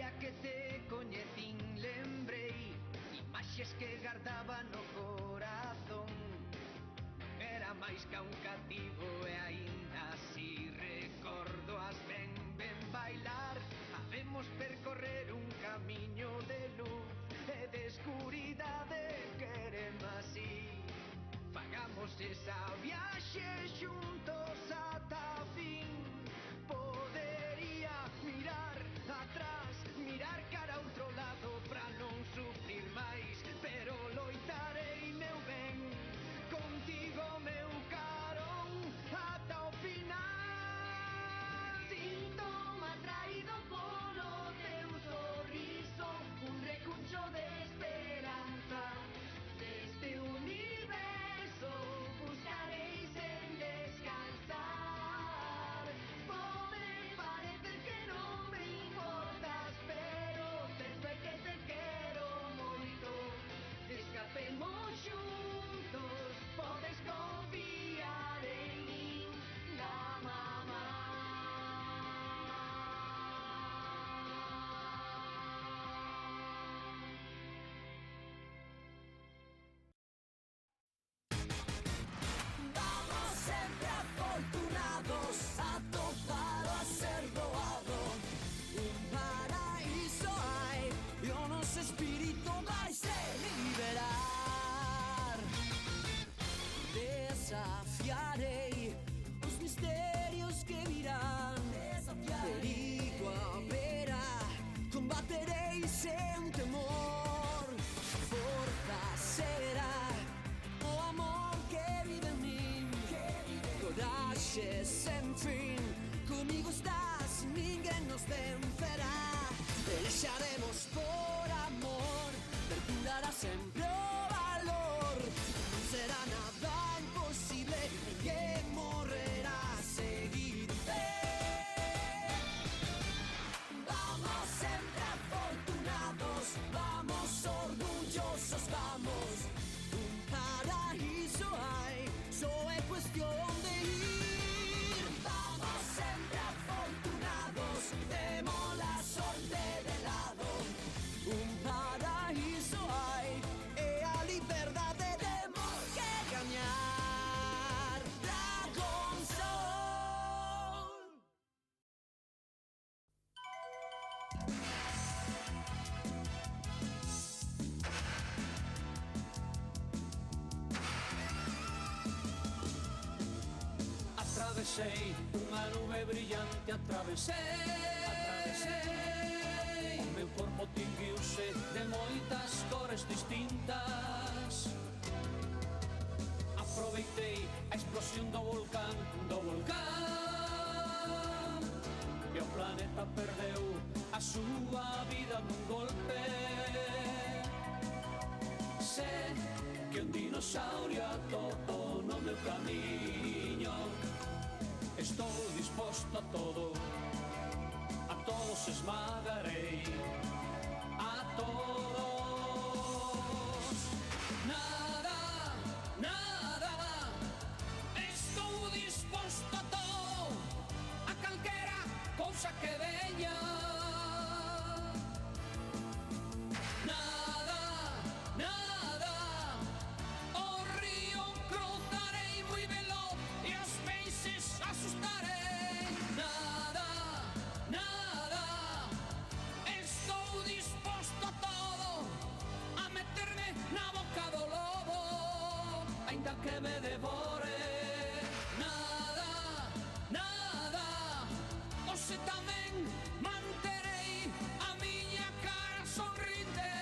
día que te coñecín lembrei imaxes que guardaba no corazón. Era máis ca un cativo e aínda así recordo as ben bailar. Habemos percorrer un camiño de luz e de escuridade, querem así. Fagamos esa viaxe xuntos ata fin. Podería mirar atrás, mirar cara a outro lado pra non sufrir máis, pero loitarei, meu ben, contigo, meu carón, ata o final. Síntome atraído polo teu sorriso, un recuncho de esperanza. Deste universo buscarei sen descansar. Pode parecer que non me importas, pero penso que te quero moito. Escapemos xuntos, podes confiar en min, la mamá. Vamos sempre afortunados a topar o a ser doado. Un paraíso hai e o noso espírito vai se liberar. Desafiarei os misterios que virán. Perigo haberá, combaterei sen temor. Forza será o amor que vive en min. Coraxe sen fin, comigo estás, ninguén nos vencerá. Pelexaremos por amor, perdurará sempre o valor. Non será nada imposible, ninguén morrerá a seguir. Vamos sempre afortunados, vamos orgullosos, vamos. Un paraíso hai, só é cuestión de ir. Vamos sempre afortunados, temos la sorte de lado. Un paraíso hai, e a liberdade temos que gañar. Dragon Soul. Atravesei unha nube brillante, atravesei. O meu corpo tinguiuse de moitas cores distintas. Aproveitei a explosión do volcán, e o planeta perdeu a súa vida nun golpe. Sé que un dinosaurio atopo no meu camiño. Estou disposto a todos esmagarei, a todos. Nada, nada, estou disposto a todo, a calquera cousa que veña. Nada, nada, o río cruzarei moi veloz e os peixes asustarei. Nada, nada, estou disposto a todo, a meterme na boca do lobo, aínda que me devore. Nada, nada, hoxe tamén manterei a miña cara sonrinte.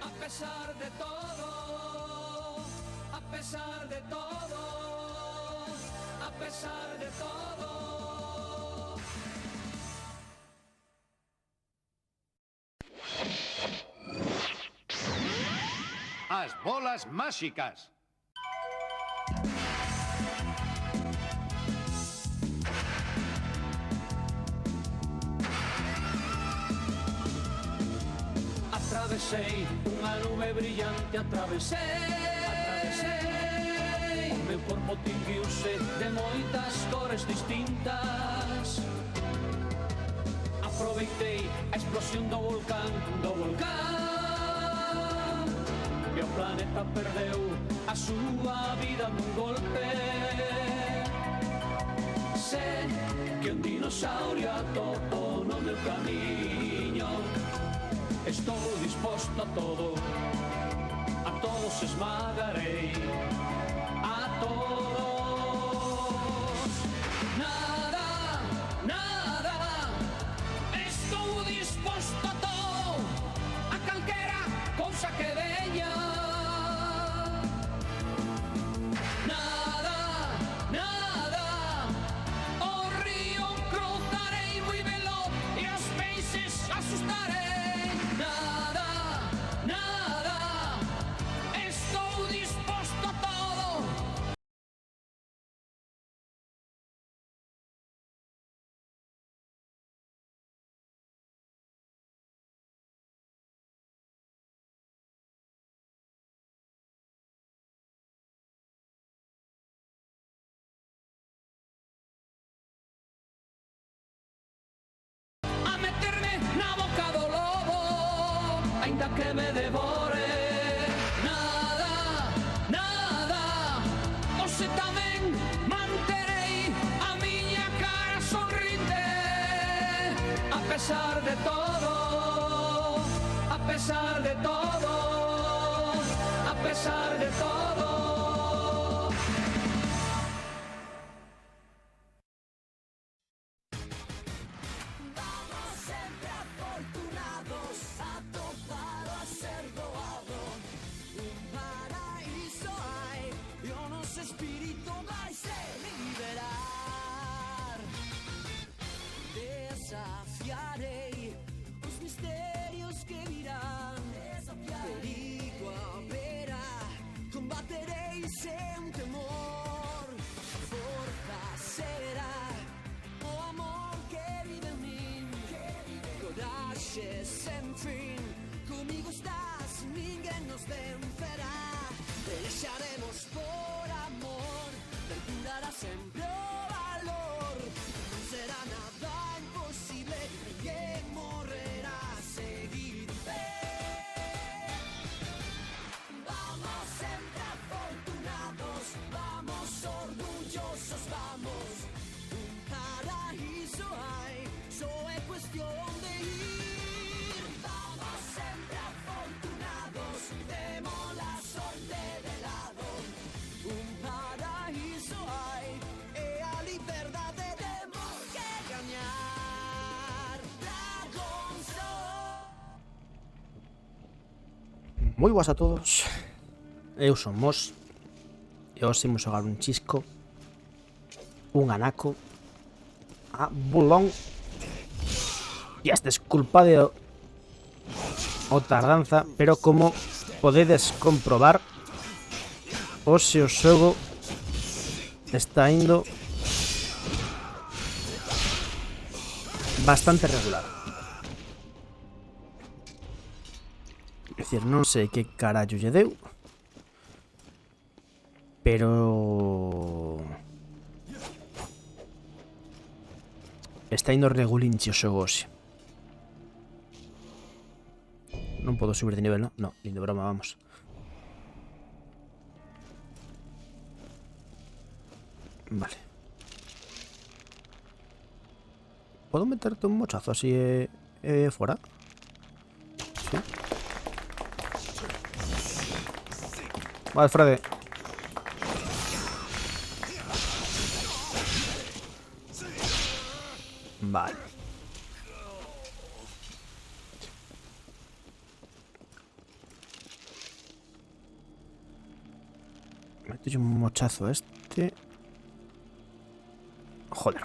A pesar de todo, a pesar de todo, a pesar de todo. As bolas máxicas. Atravesei unha nube brillante, atravesei. O meu corpo tinguiuse de moitas cores distintas. aproveitei a explosión do volcán. E o planeta perdeu a súa vida nun golpe. Sé que un dinosaurio atopo no meu camiño. Estou disposto a todo, a todos esmagarei, a todos. Nada, nada, estou disposto a todo, a calquera cousa que veña. Nada, nada, o río cruzarei moi veloz e os peixes asustarei. Nada, nada, estou disposto a todo. A meterme na boca do lobo, aínda que me devore. Nada, nada, hoxe tamén manterei a miña cara sonrinte. A pesar de todo, a pesar de todo, a pesar de todo. Vamos sempre afortunados a topar o a ser doado. Un paraíso hai e o noso espírito vai se liberar. Desafiarei os misterios que virán. Perigo haberá, combaterei sen temor. Forza será o amor que vive en min. Coraxe sen fin, comigo estás, ninguén nos vencerá. Pelexaremos por amor, perdurará sempre o valor. Non será nada imposible, ninguén morrerá a seguir en pé. Vamos sempre afortunados, vamos orgullosos, vamos. Un paraíso hai, só é cuestión de ir. Vamos sempre afortunados, temos la sorte de lado. Un paraíso hai, e a liberdade temos que gañar. Dragonzone. Moi boas a todos. Eu son Mos e hoxe imos xogar un chisco, un anaco a Bulón. E este es culpa de o tardanza, pero como podedes comprobar, hoxe o xogo está indo bastante regular. É dicir, non sei que carallo lle deu, pero está indo regulinche o xogo hoxe. Non podo subir de nivel, non? No, nin de broma, vamos. Vale. Podo meterte un mochazo así fora? Sí. Vale, Freddy. Vale. Meto un mochazo a este. Joder.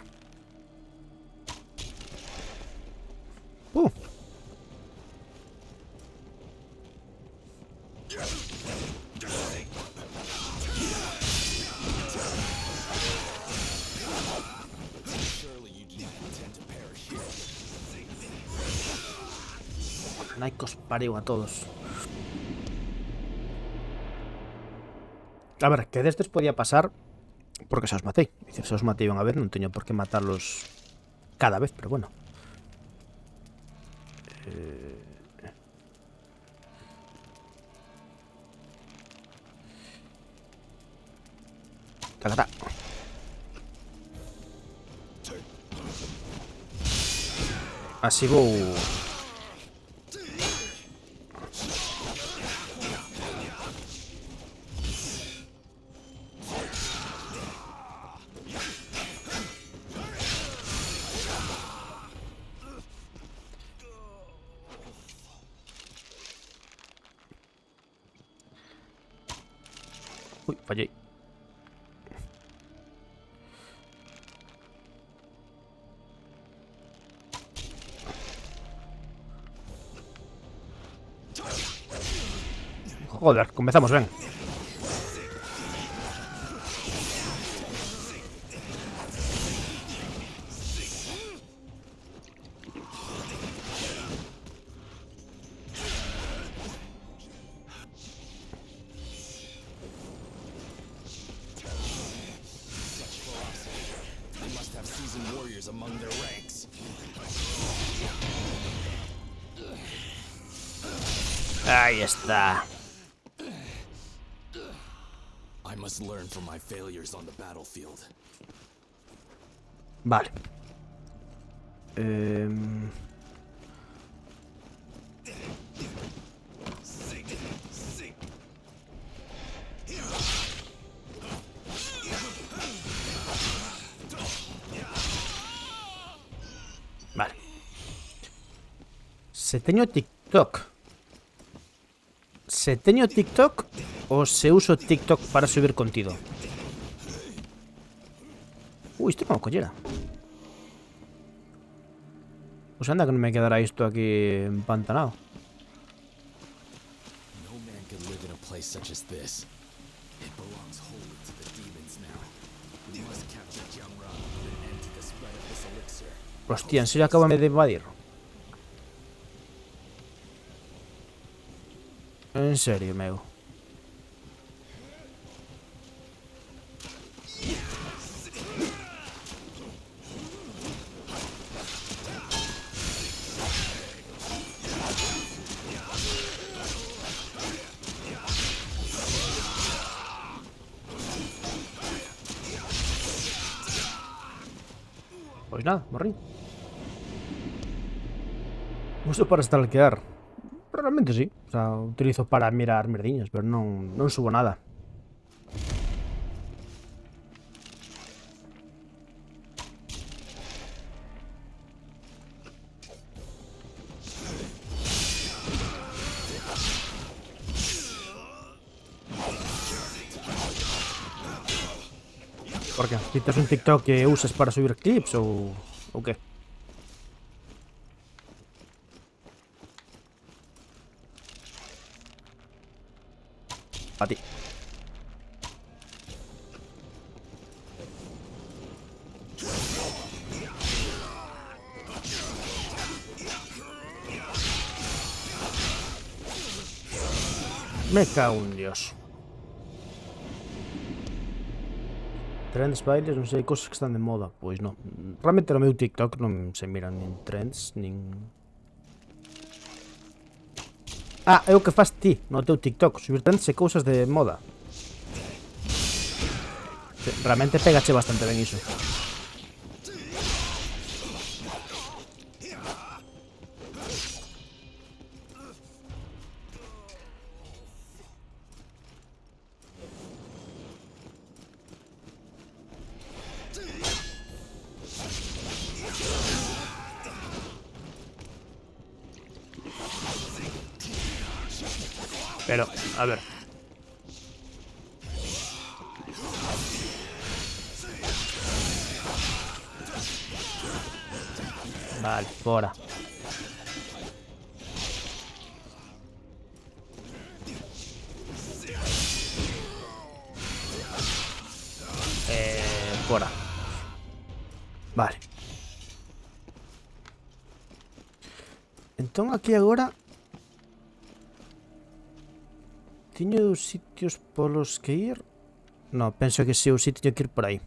Naikos pareu a todos. A ver, que destes podía pasar porque se os matei. Dicir, se os matei unha vez non teño por que matarlos cada vez, pero bueno. Tacatá. Así vou. Uy, fallé. Joder, comenzamos, ven. Ahí está. I must learn from my failures on the battlefield. Vale. Vale. Se teño TikTok. ¿Se teño TikTok o se uso TikTok para subir contido? Uy, esto no collera. Pues anda que no me quedará esto aquí empantanado. No man can live in a place such as this. It belongs wholly to the demons now. We must capture Jiangra and put an end to the spread of this elixir. Hostia, ¿en serio acabo de invadir? En serio, meu. Pues nada, morí. Uso para stalkear. Realmente sí. O sea, utilizo para mirar merdiñas, pero no subo nada. ¿Por qué? ¿Necesitas un TikTok que uses para subir clips o qué? A ti. Me cago en Dios. Trends, bailes, non sei, cosas que están de moda. Pois non. Realmente no meu TikTok non se miran nin trends, nin... Ah, é o que faz ti no teu TikTok, subir trends e cousas de moda. Realmente pégache bastante ben iso. Pero, a ver. Vale, fora. Fora. Vale. Entón aquí agora tiño dos sitios polos que ir. No, penso que si sí teño que ir por aí.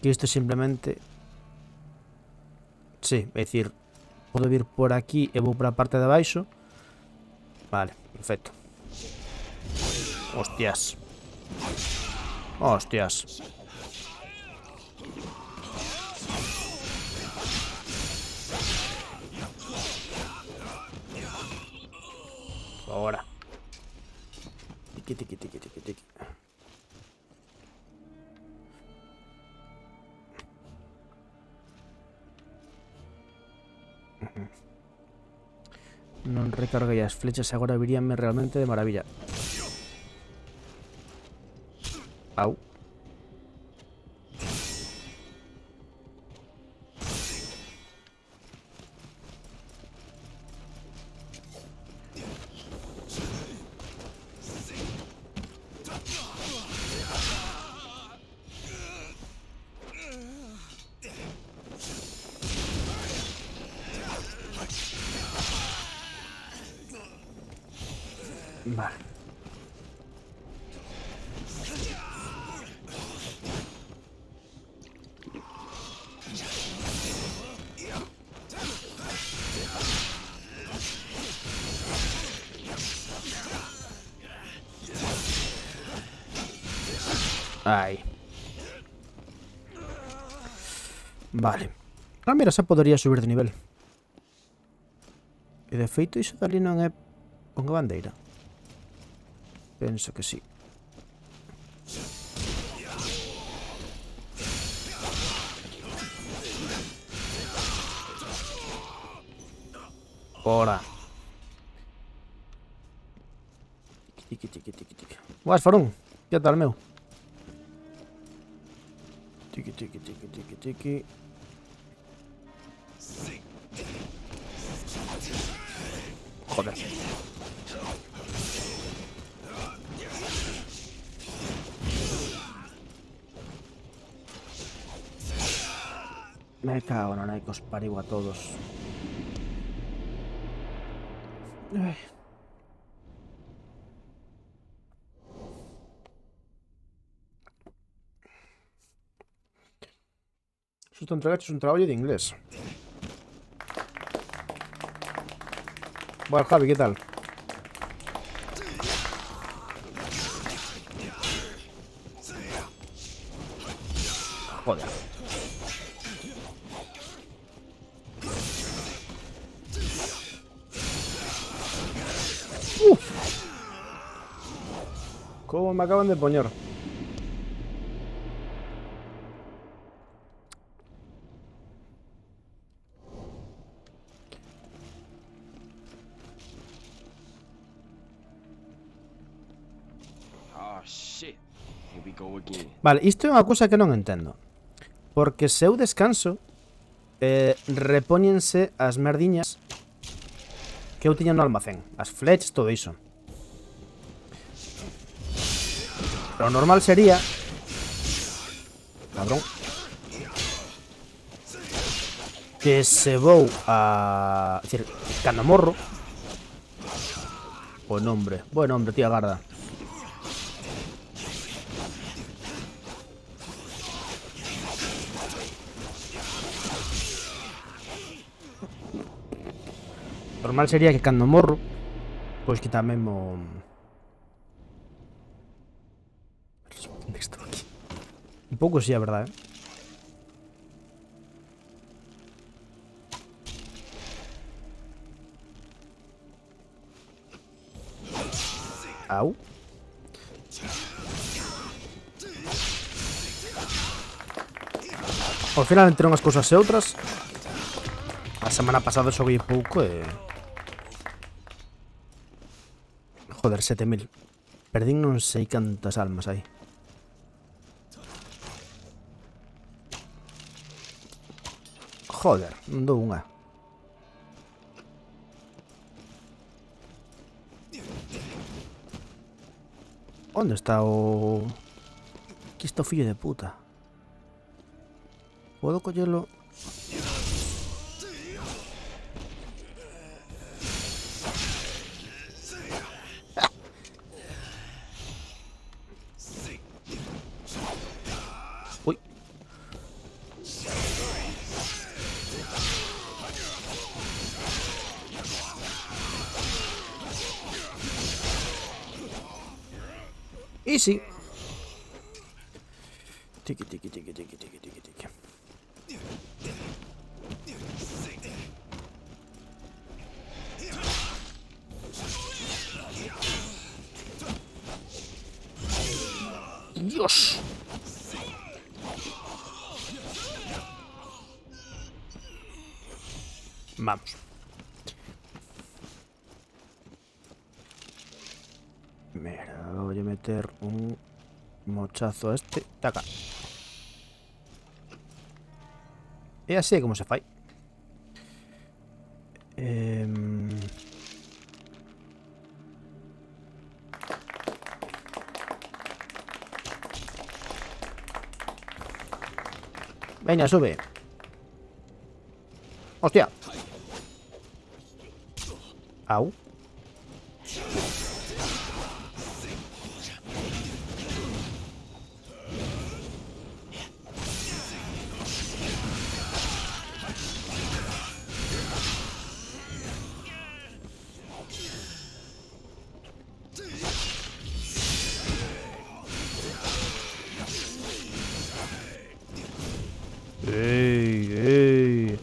Que isto simplemente... Sí, é dicir, Podo vir por aquí e vou por a parte de abaixo. Vale, perfecto. Hostias. Hostias. Ahora. Tiki, tiki, tiki, tiki, tiki. Non recarguei as flechas, agora viríanme realmente de maravilla. Au. Vale. Aí. Vale. Ah, mira, xa podería subir de nivel. E de feito iso dali non é unha bandeira. Penso que sí. Ora. Tiki, tiki, tiki, tiki. Buas, Farón. Que tal, meu? Tiki, tiki, tiki, tiki, tiki. Joder. Me cago en la que os pariu a todos. Ay. Si te entregaches un trabajo de inglés. Bueno, Javi, ¿qué tal? Joder. ¿Cómo me acaban de poner? Vale, isto é unha cousa que non entendo. Porque se eu descanso, repóñense as merdiñas que eu tiña no almacén. As flechas, todo iso. Pero o normal sería... Cabrón. Que se vou a... decir, cando morro... Buen hombre, tía Garda. Normal sería que cando morro, pois que tamén mo... Estou aquí. Un pouco sí, a verdade, Au. Ao final, entre unhas cousas e outras, a semana pasada xoguei pouco e... Joder, 7000. Perdín non sei cantas almas aí. Joder, non dou unha. Onde está o... Aquí está o fillo de puta. Podo collelo... Ui. Easy. Tiki, tiki, tiki, tiki, tiki, tiki, tiki. Dios. Vamos. Mira, voy a meter un mochazo a este. Taca. Y así es como se fai. Venga, sube. Hostia. Au. ¡Ey, ey!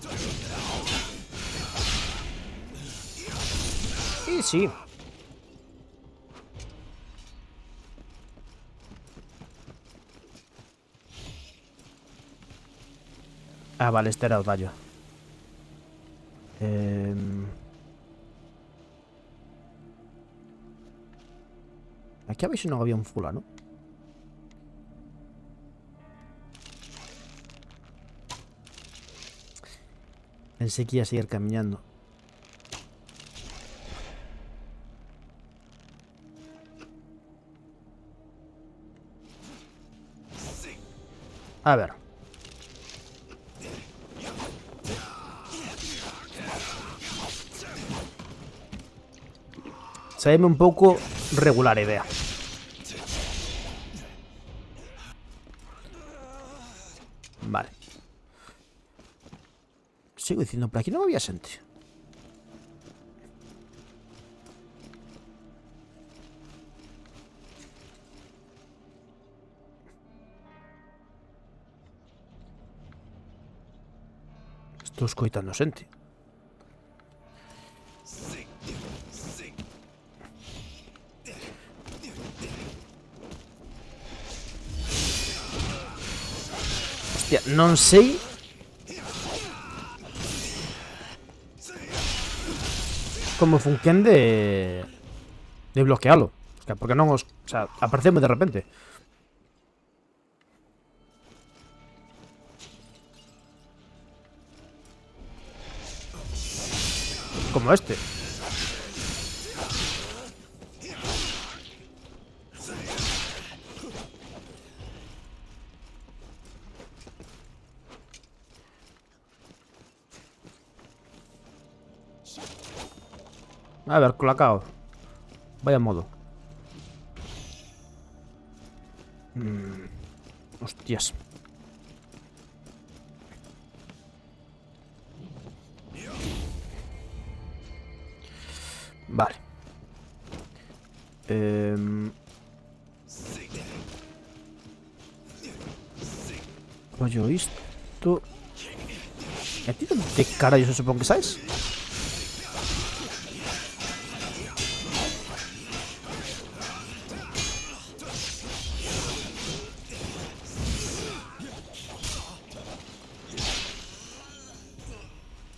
Y sí. Ah, vale, este era el daño. Aquí habéis no había un fulano. Pensé que iba a seguir caminando. A ver. Se ve un poco regular idea. Vale. Sigo diciendo, por aquí no había gente. Estou escoitando xente. Hostia, non sei como funquen de bloquealo. O sea, porque non os... O sea, aparecemos de repente. Como este. A ver, colacao. Vaya modo. Hostias. Vale. Rollo isto. ¿A ti dónde carallo se supone que sabes?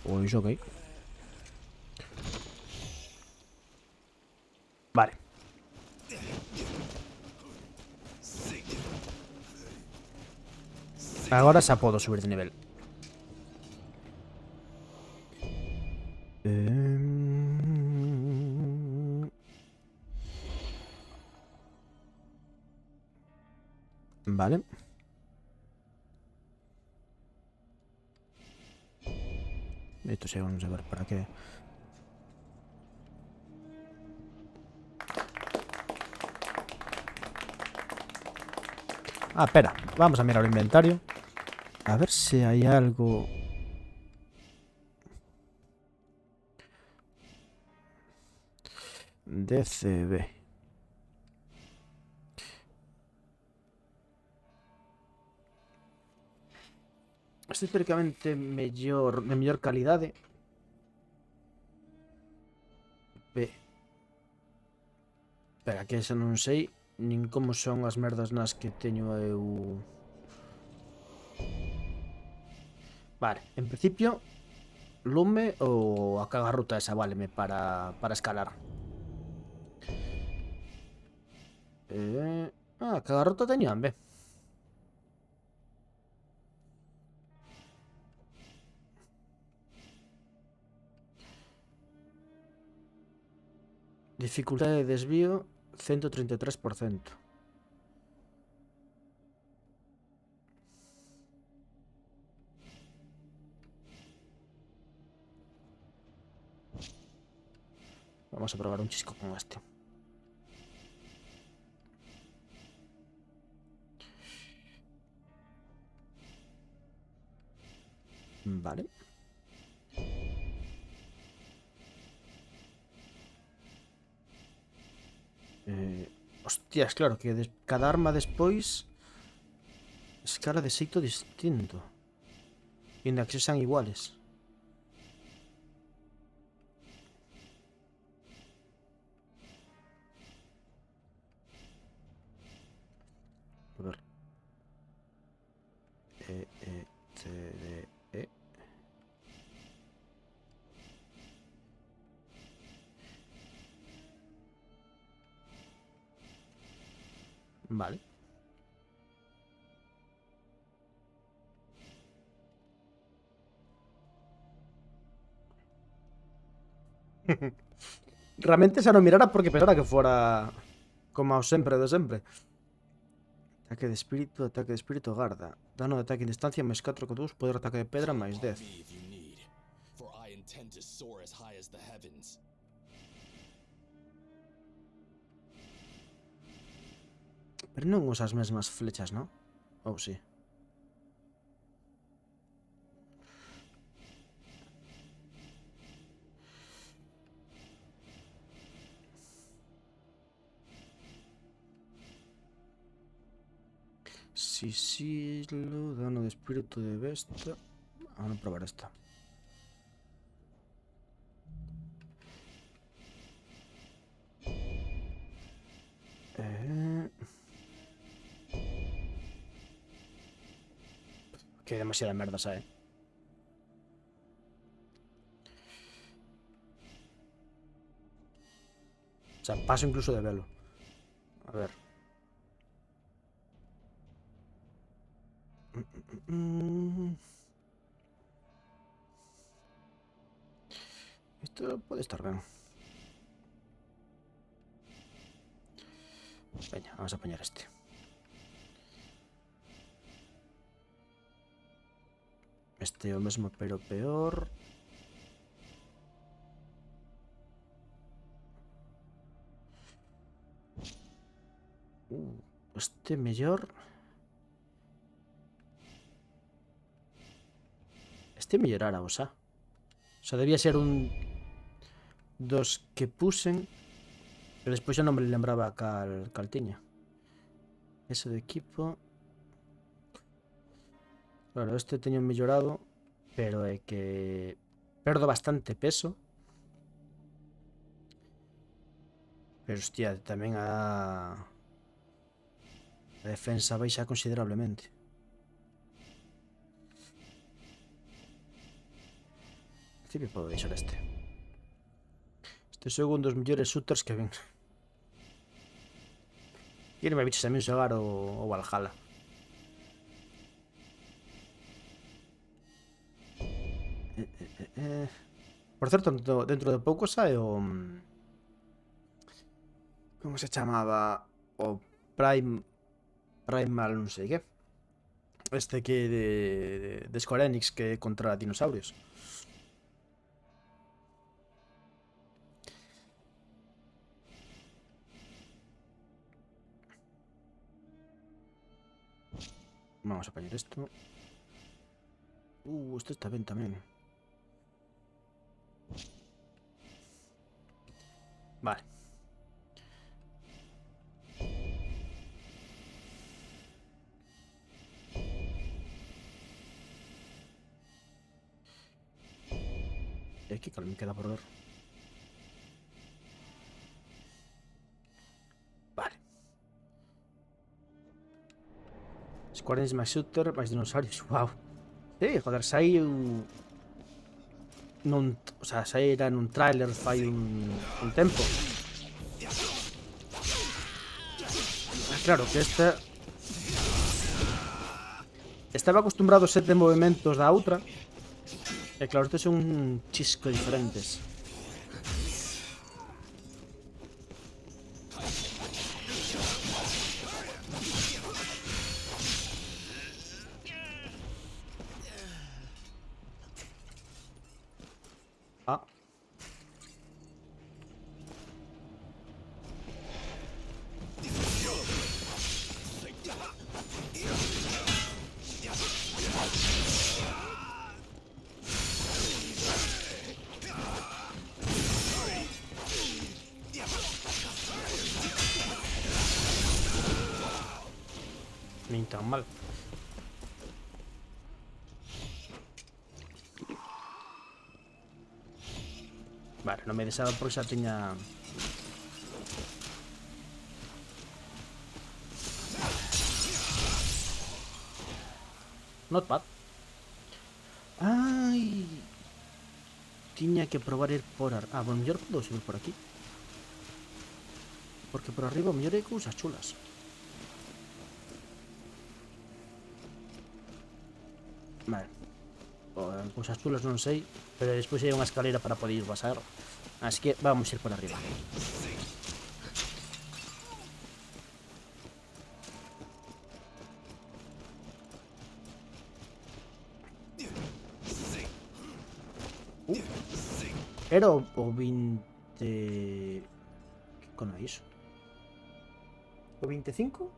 Pues ok. Vale. Agora xa podo subir de nivel. Vale. Esto sí, vamos a ver para qué. Ah, espera. Vamos a mirar el inventario. A ver si hay algo. DCB. Este teóricamente de mellor calidade. Pero aquí xa non sei nin como son as merdas nas que teño eu. Vale, en principio lume ou a cagarruta esa váleme para escalar. Cagarruta teñían, ve. Dificultade de desvío 133%. Vamos a probar un chisco con este. Vale. Hostias, claro, que cada arma despois escala de xeito distinto. Inda que sean iguales. A ver. C, D, E. Vale. Realmente xa non mirara porque pensara que fora como ao sempre de sempre. Ataque de espírito garda. Dano de ataque en distancia máis 4,2. Poder de ataque de pedra máis 10. Pero non usa as mesmas flechas, non? Ou si? Sigilo, dano de espíritu de bestia. Vamos a probar esta. Que demasiada merda, ¿sabes? O sea, paso incluso de velo. A ver. Esto puede estar bien. Venga, vamos a poner este. Este o mesmo, pero peor. Este mellor. Este mellorara, o sea, debía ser un dos que pusen. Pero despois xa non me lembraba cal tiña. Ese de equipo. Claro, este teño mellorado, pero é que perdo bastante peso. Pero hostia, tamén a defensa baixa considerablemente. En principio podo deixar este. Este é un dos mellores shooters que ven. E me biches a mí xogar o Valhalla. Por certo, dentro de pouco sae o... Como se chamaba? O Primal non sei que. Este que de Square Enix, que é contra dinosaurios. Vamos a poner esto. Esto está bien también. Vale. Y aquí que me queda por ver. Vale. Square Enix máis shooter, máis dinosaurios. Wow. Sí, joder, sai un... o sea, saíra nun tráiler fai un tempo. Claro, que esta... Estaba acostumbrado a 7 movimentos da outra. E claro, estes son chisco diferentes. Ah. Ni tan mal. Vale, non me desaba porque xa tiña... Not bad. Ai... Tiña que probar ir por... Ah, bueno, mellor podo subir por aquí. Porque por arriba mellor hai cousas chulas. Vale. Cousas chulas non sei, pero despois hai unha escalera para poder ir pasar. Así que vamos ir por arriba. Era o 20... Que cono é iso? O 25?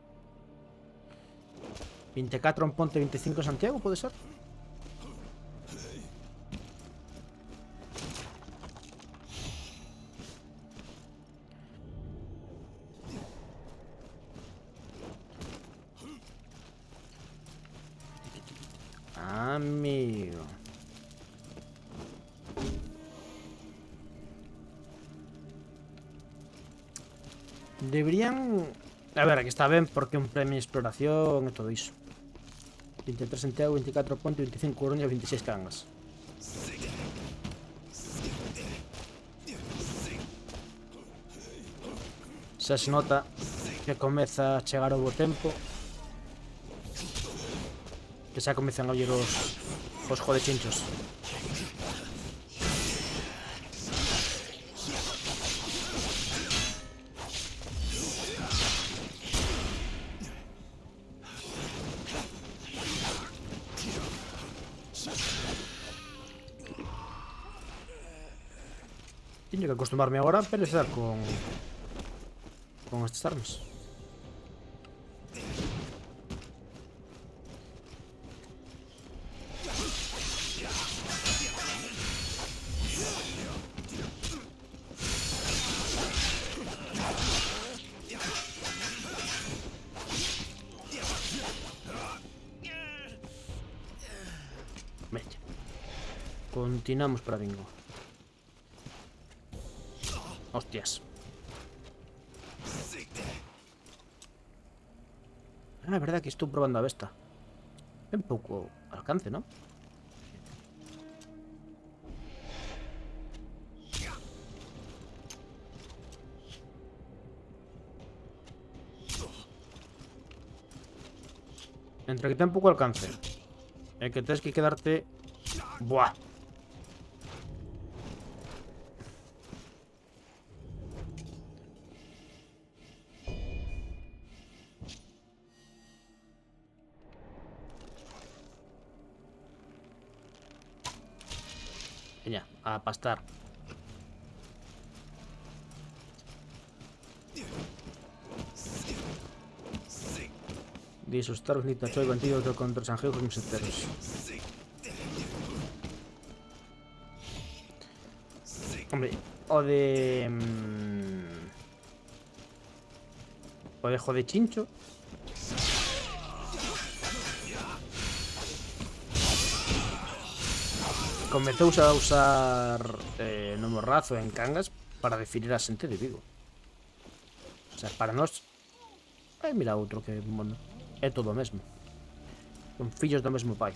24 en Ponte, 25 en Santiago, pode ser? Amigo. Deberían... A ver, aquí está ben porque é un premio de exploración e todo iso. 23 Santiago, 24 Ponte, 25 Coruña, 26 Cangas. Xa se nota que comeza a chegar o bo tempo. Que xa comezan a oír os jodechinchos. Teño que acostumarme agora a pelear con estas armas. Venga. Continuamos para bingo. Hostias. Ah, é verdad que estou probando a besta. É un pouco alcance, non? Entre que ten pouco alcance e que tens que quedarte... Buah. Veña, a pastar. Disustar os nito choi antídoto contra os angeus misenteros. Hombre, o de... O de jode chincho. comezou a usar no Morrazo en Cangas para definir a xente de Vigo. O sea, para nós... Ai, mira outro que mono. É todo o mesmo. Son fillos do mesmo pai.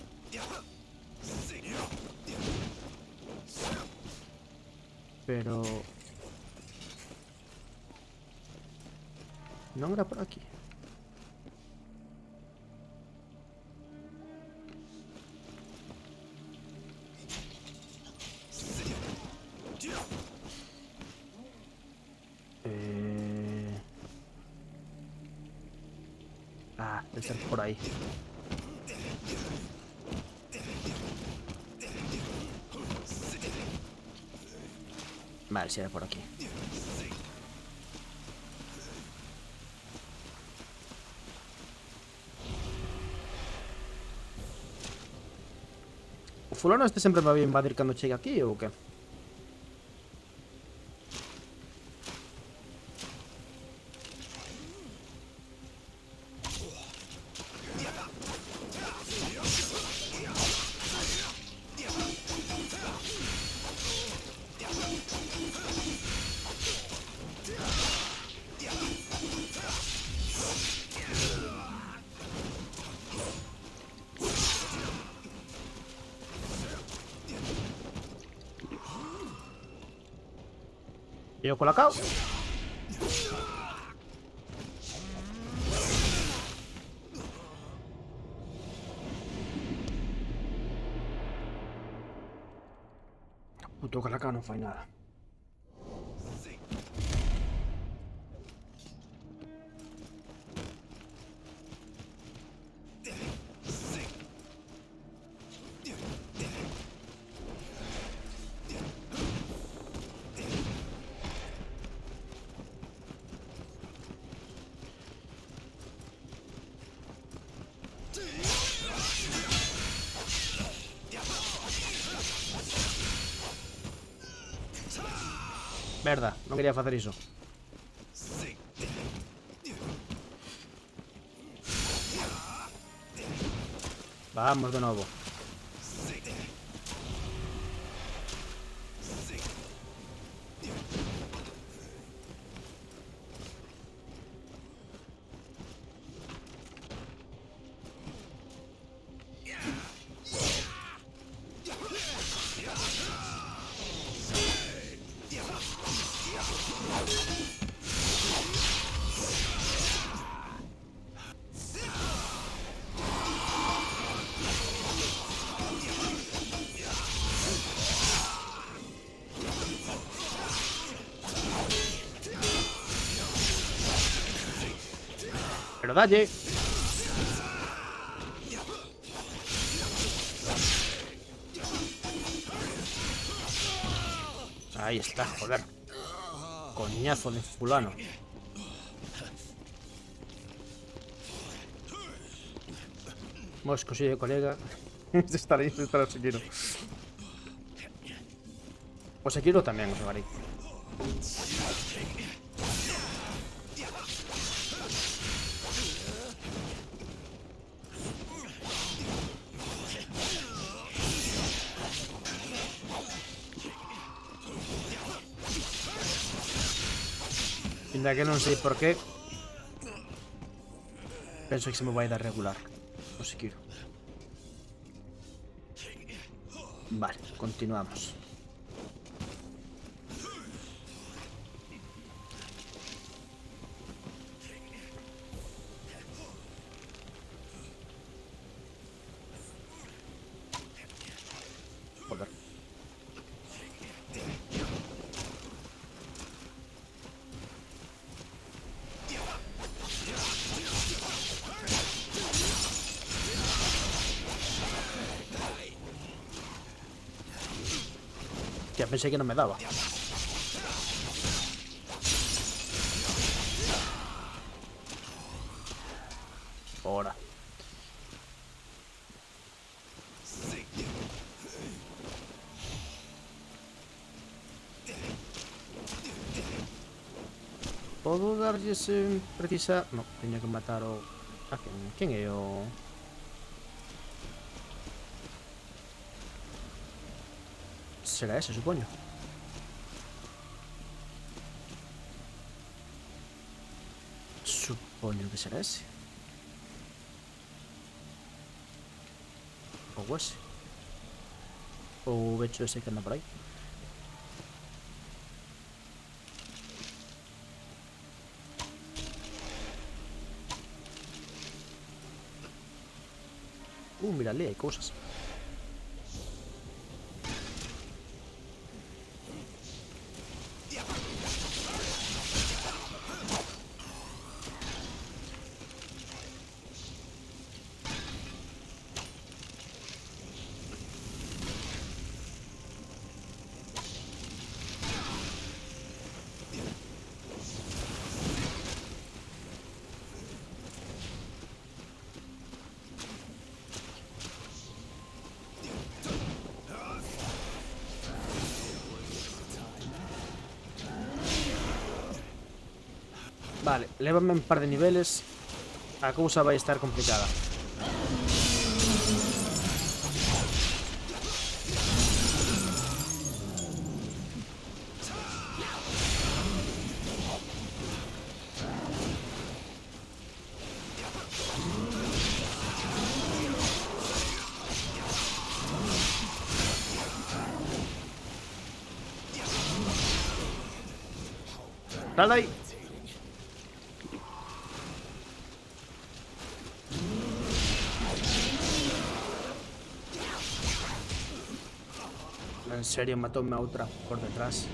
Pero... non era por aquí. Ah, debe ser por ahí. Vale, si era por aquí. O fulano este sempre me vai invadir cando chegue aquí ou que? E o colacao. Puto colacao non fai nada. Merda, non quería facer iso. Vamos de novo. Pero dalle. Ahí está, joder. Coñazo de fulano. Mosco, sí, colega. Se estará o Sekiro. O Sekiro tamén, o Segarí. Ainda que non sei por qué. Penso que se me vai dar regular o Sekiro. Vale, continuamos. Joder. Ya pensé que no me daba. Ahora. Podo darlle ese precisa... No, teño que matar o... Ah, quen é o... Será ese, supoño. Supoño que será ese. Ou ese. Ou o hecho ese que anda por aí. Mira, ali hai cousas. Vale, lévame un par de niveles. A cousa vai estar complicada. Sal de aí. En serio, matóme a outra por detrás.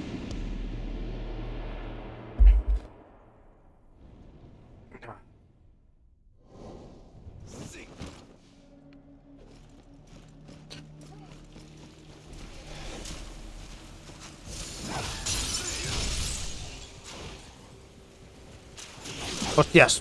Hostias.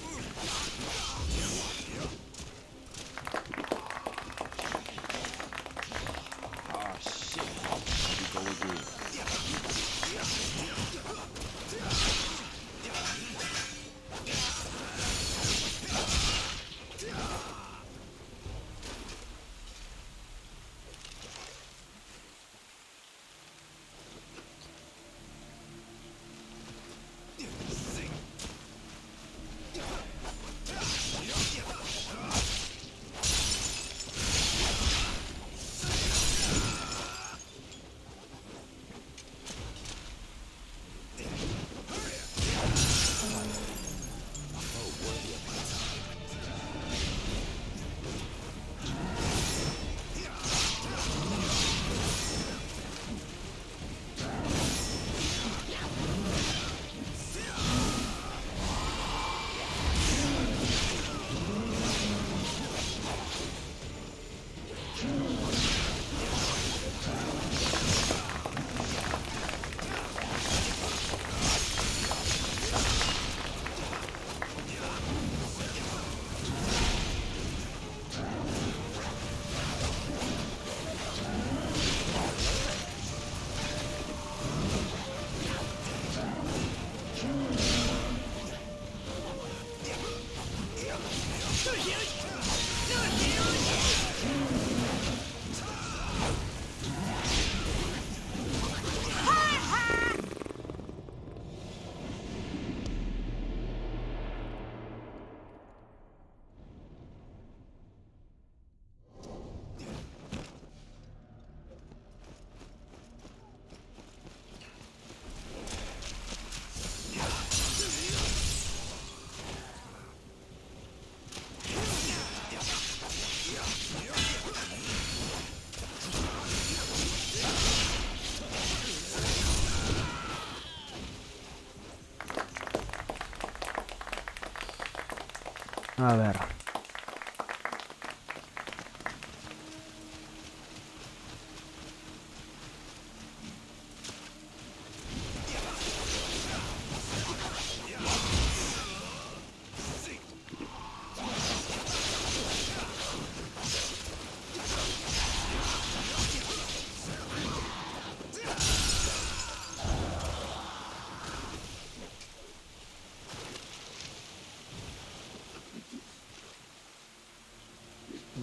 A ver.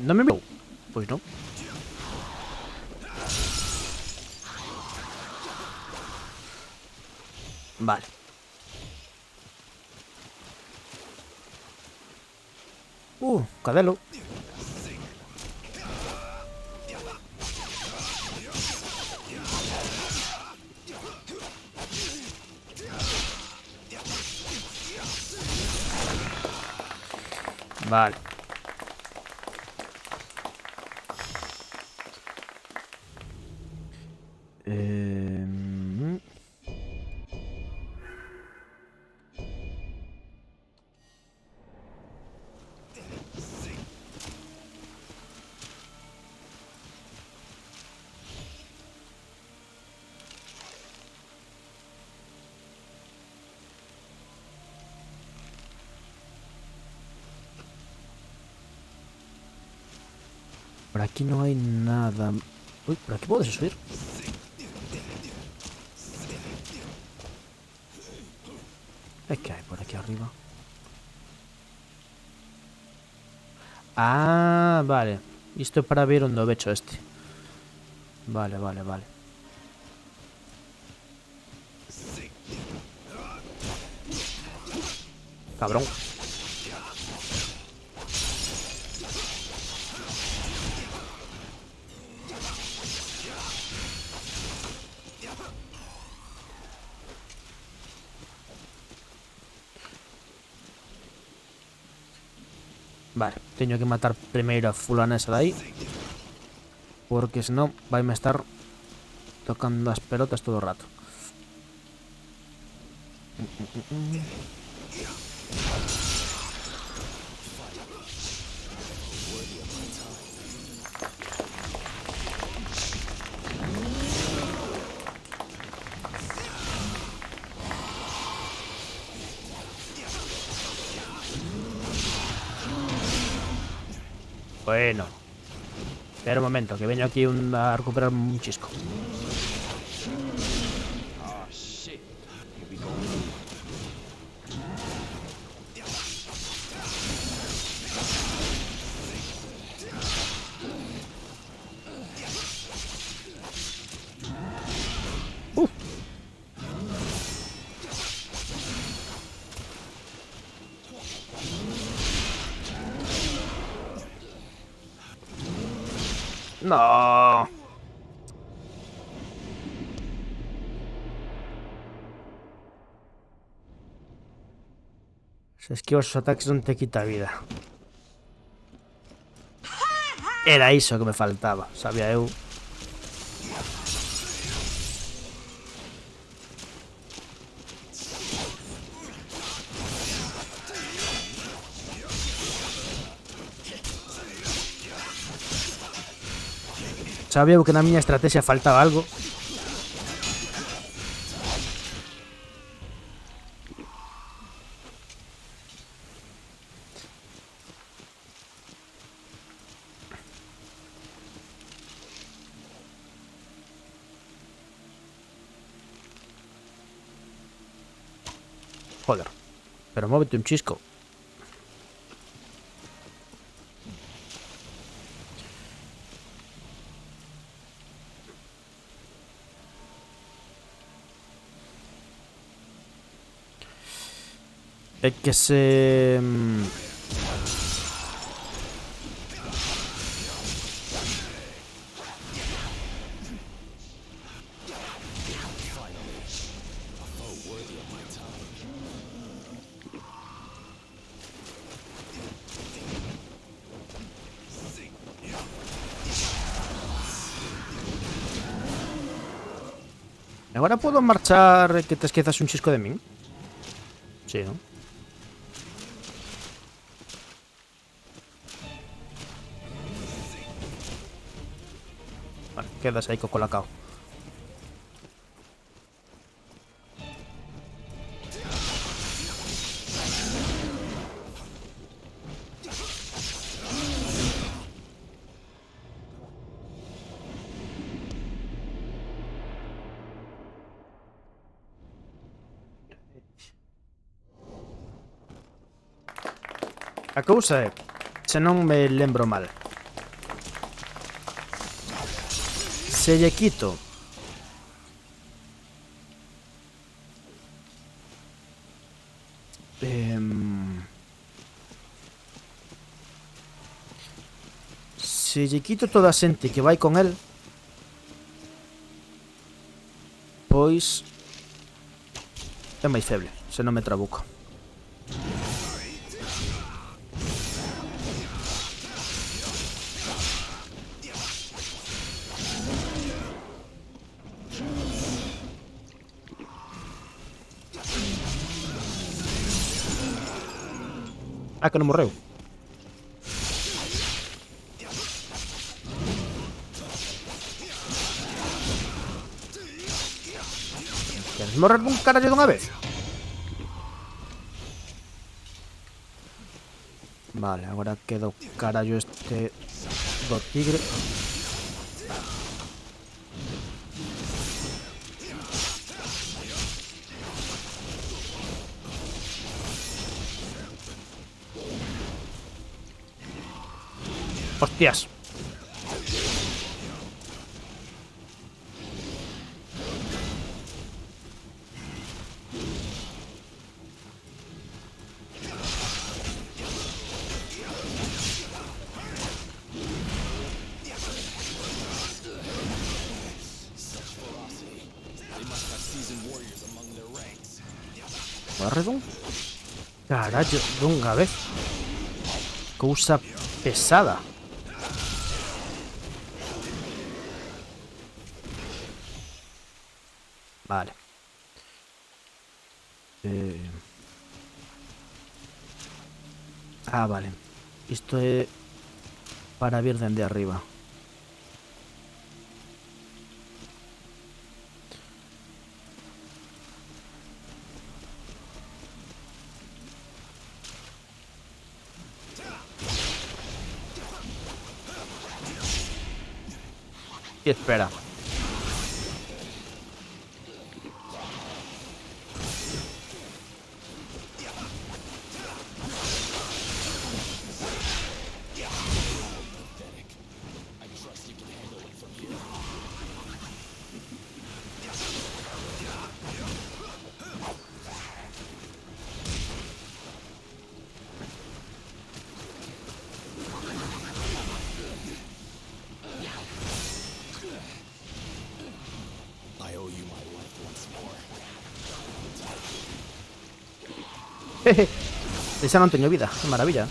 No me... Pues no. Vale. Cadelo. Vale. Por aquí no hay nada. Uy, por aquí puedes subir. ¿Qué hay por aquí arriba? Ah, vale. Isto é para ver onde o vecho este. Vale. Cabrón. Vale, teño que matar primeiro a fulana esa de aí, porque senón vaime estar tocando as pelotas todo o rato. Bueno. Espera un momento, que veño aquí a recuperar un chisco. No. Se esquivas os ataques non te quita vida. Era iso que me faltaba, sabía eu. Sabía que na miña estrategia faltaba algo. Joder. Pero móvete un chisco. É que se... Agora podo marchar e que te esquezas un chisco de min? Sí, non? Vale, quedas aí co colacao. A cousa é, se non me lembro mal, se lle quito Se lle quito toda a xente que vai con el, pois é máis feble, se non me trabuco. Ah, que non morreu. Queres morrer dun carallo dunha vez? Vale, agora queda o carallo este do tigre. Hostias. Morre dun carallo dunha vez. Cousa pesada. Vale. Ah, vale. Isto é para vir dende arriba. E espera. Esa non teño vida, que maravilla.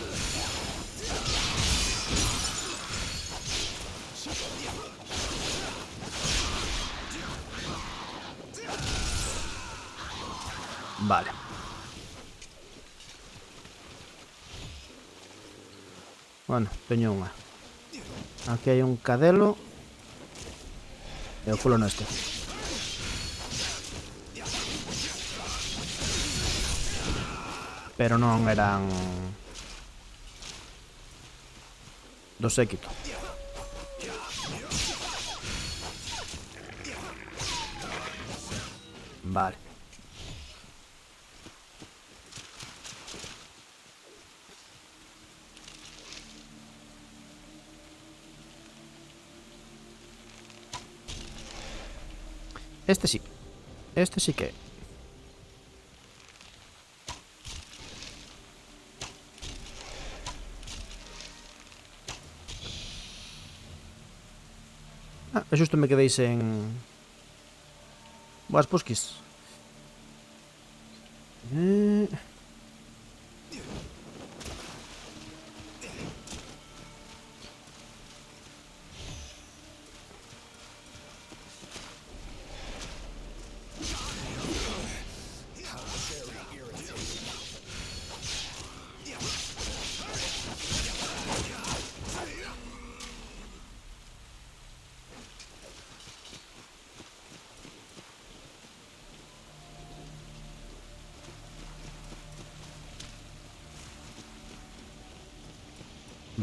Vale. Bueno, teño unha. Aquí hai un cadelo e o culo neste. Pero non eran do séquito. Vale. Este sí. Este sí que... Ah, e xusto me quedei sen... Boas pusquis.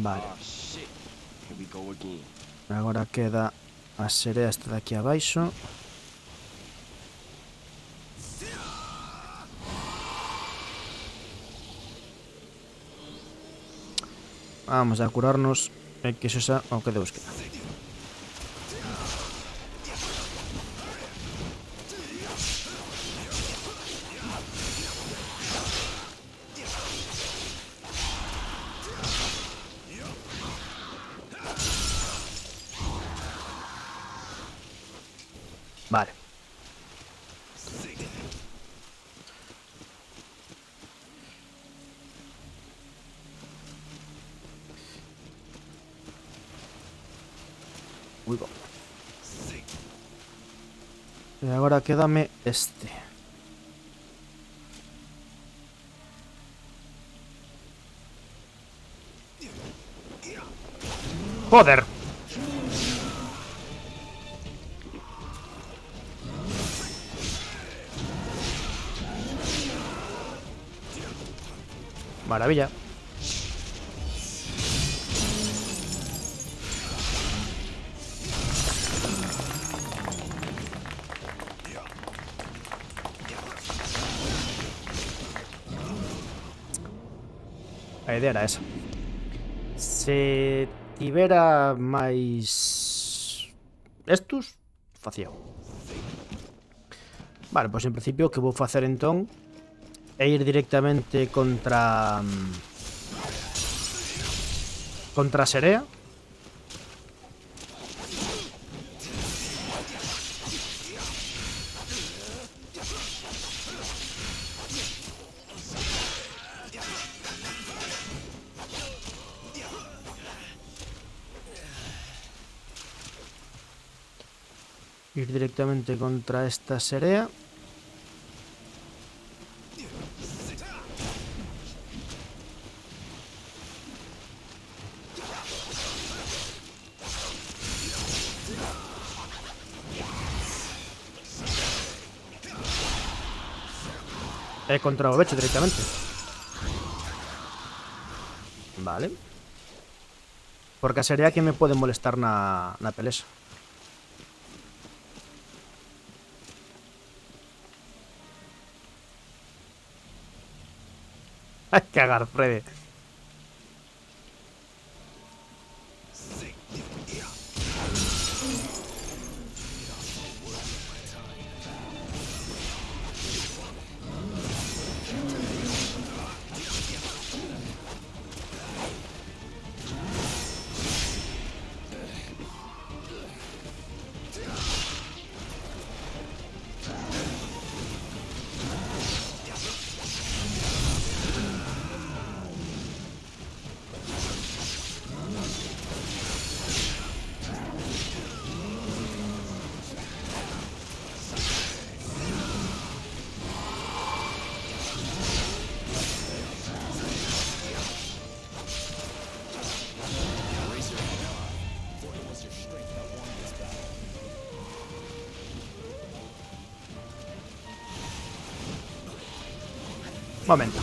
Vale. Agora queda a serea esta de aquí abaixo. Vamos a curarnos e que xa xa o que Deus queda. Vale. Uy, va. Y ahora quédame este. ¡Joder! Maravilla. La idea era esa. Se tivera máis estos, facía. Vale, pois en principio o que vou facer entón é ir directamente contra a Serea. Ir directamente contra esta Serea. Contra o Becho directamente. Vale. Porque a Serea que me pode molestar na pelesa. Hay que cagar, Freddy. Momento.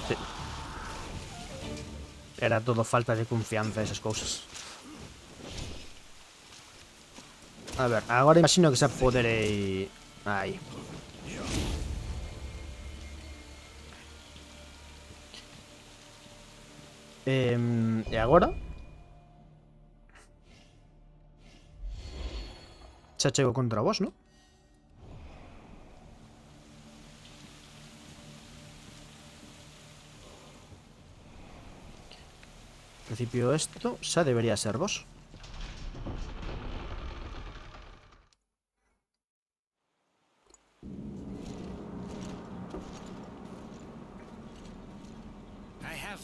Sí. Era todo falta de confianza esas cousas. A ver, agora imagino que se apodere... Aí. E agora? Xa chego contra vos, ¿no? En principio esto xa debería ser vos.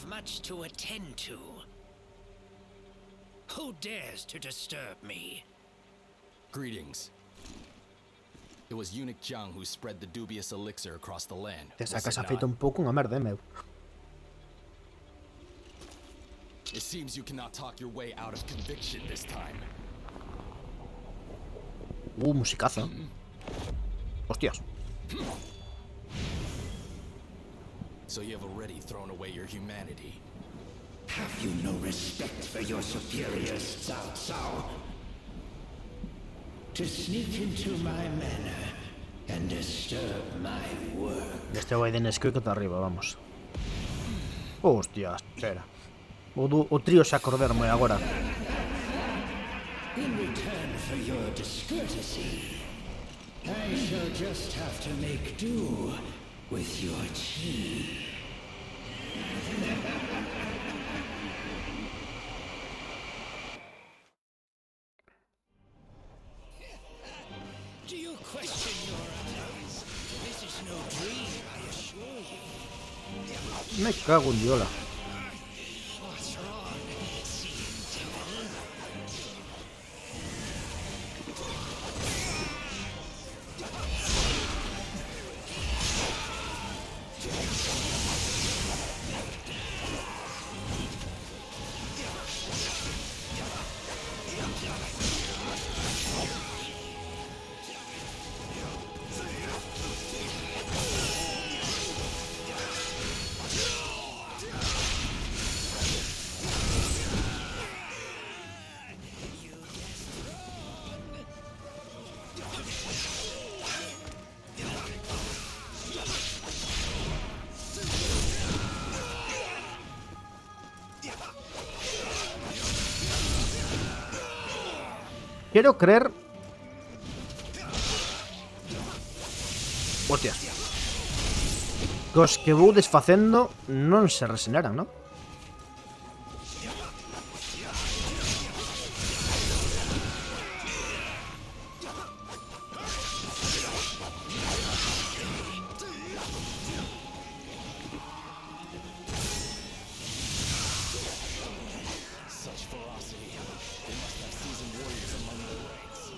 Much to attend to. Who dares to disturb me? Greetings. It was Eunuch Jiang who spread the dubious elixir across the land. Te sacas a feito un pouco unha merda, meu. It seems you cannot talk your way out of conviction this time. Musicazo. Hostias. So you have already thrown away your humanity. Have you no respect for your superiors, Cao Cao? To sneak into my manor and disturb my work. Este guay de Nesquik está arriba, vamos. Hostia, espera. O trío se acordaron agora. In return for your discourtesy, I shall just have to make do with your chi. Do you question your eyes? This is no dream, I assure you. Me cago en Diola. What's wrong? Quiero creer... Hostias. Que os que vou desfacendo non se reseneran, ¿no? Such ferocity. They must have seasoned warriors among their ranks.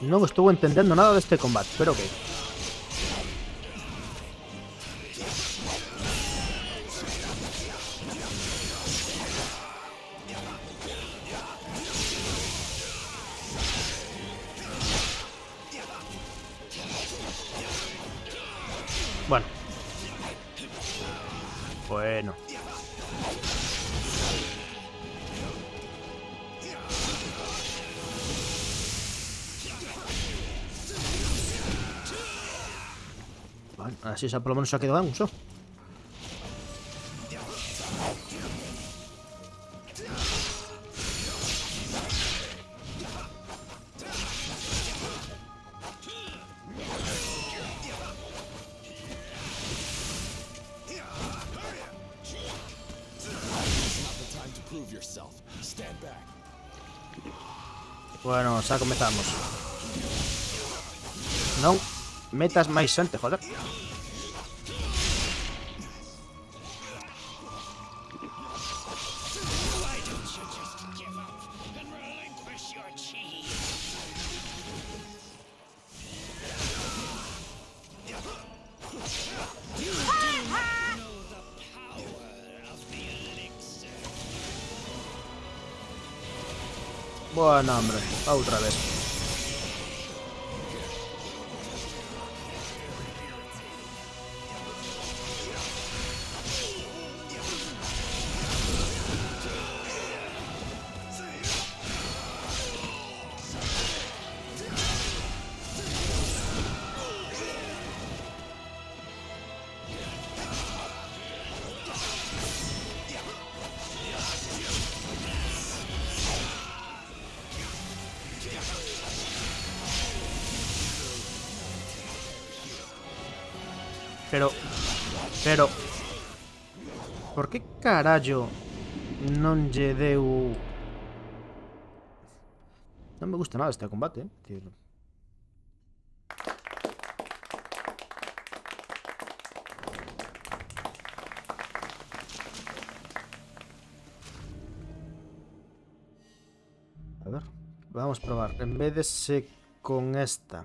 Non estou entendendo nada deste combate, pero ok. Bueno. Bueno. Bueno, así por lo menos se ha quedado en uso. Bueno, xa comezamos. Non metas máis xente, joder. Bueno, hombre, outra vez. Pero... Por que carallo non lle deu... Non me gusta nada este combate, tío. A ver, vamos a probar. En vez de ser con esta...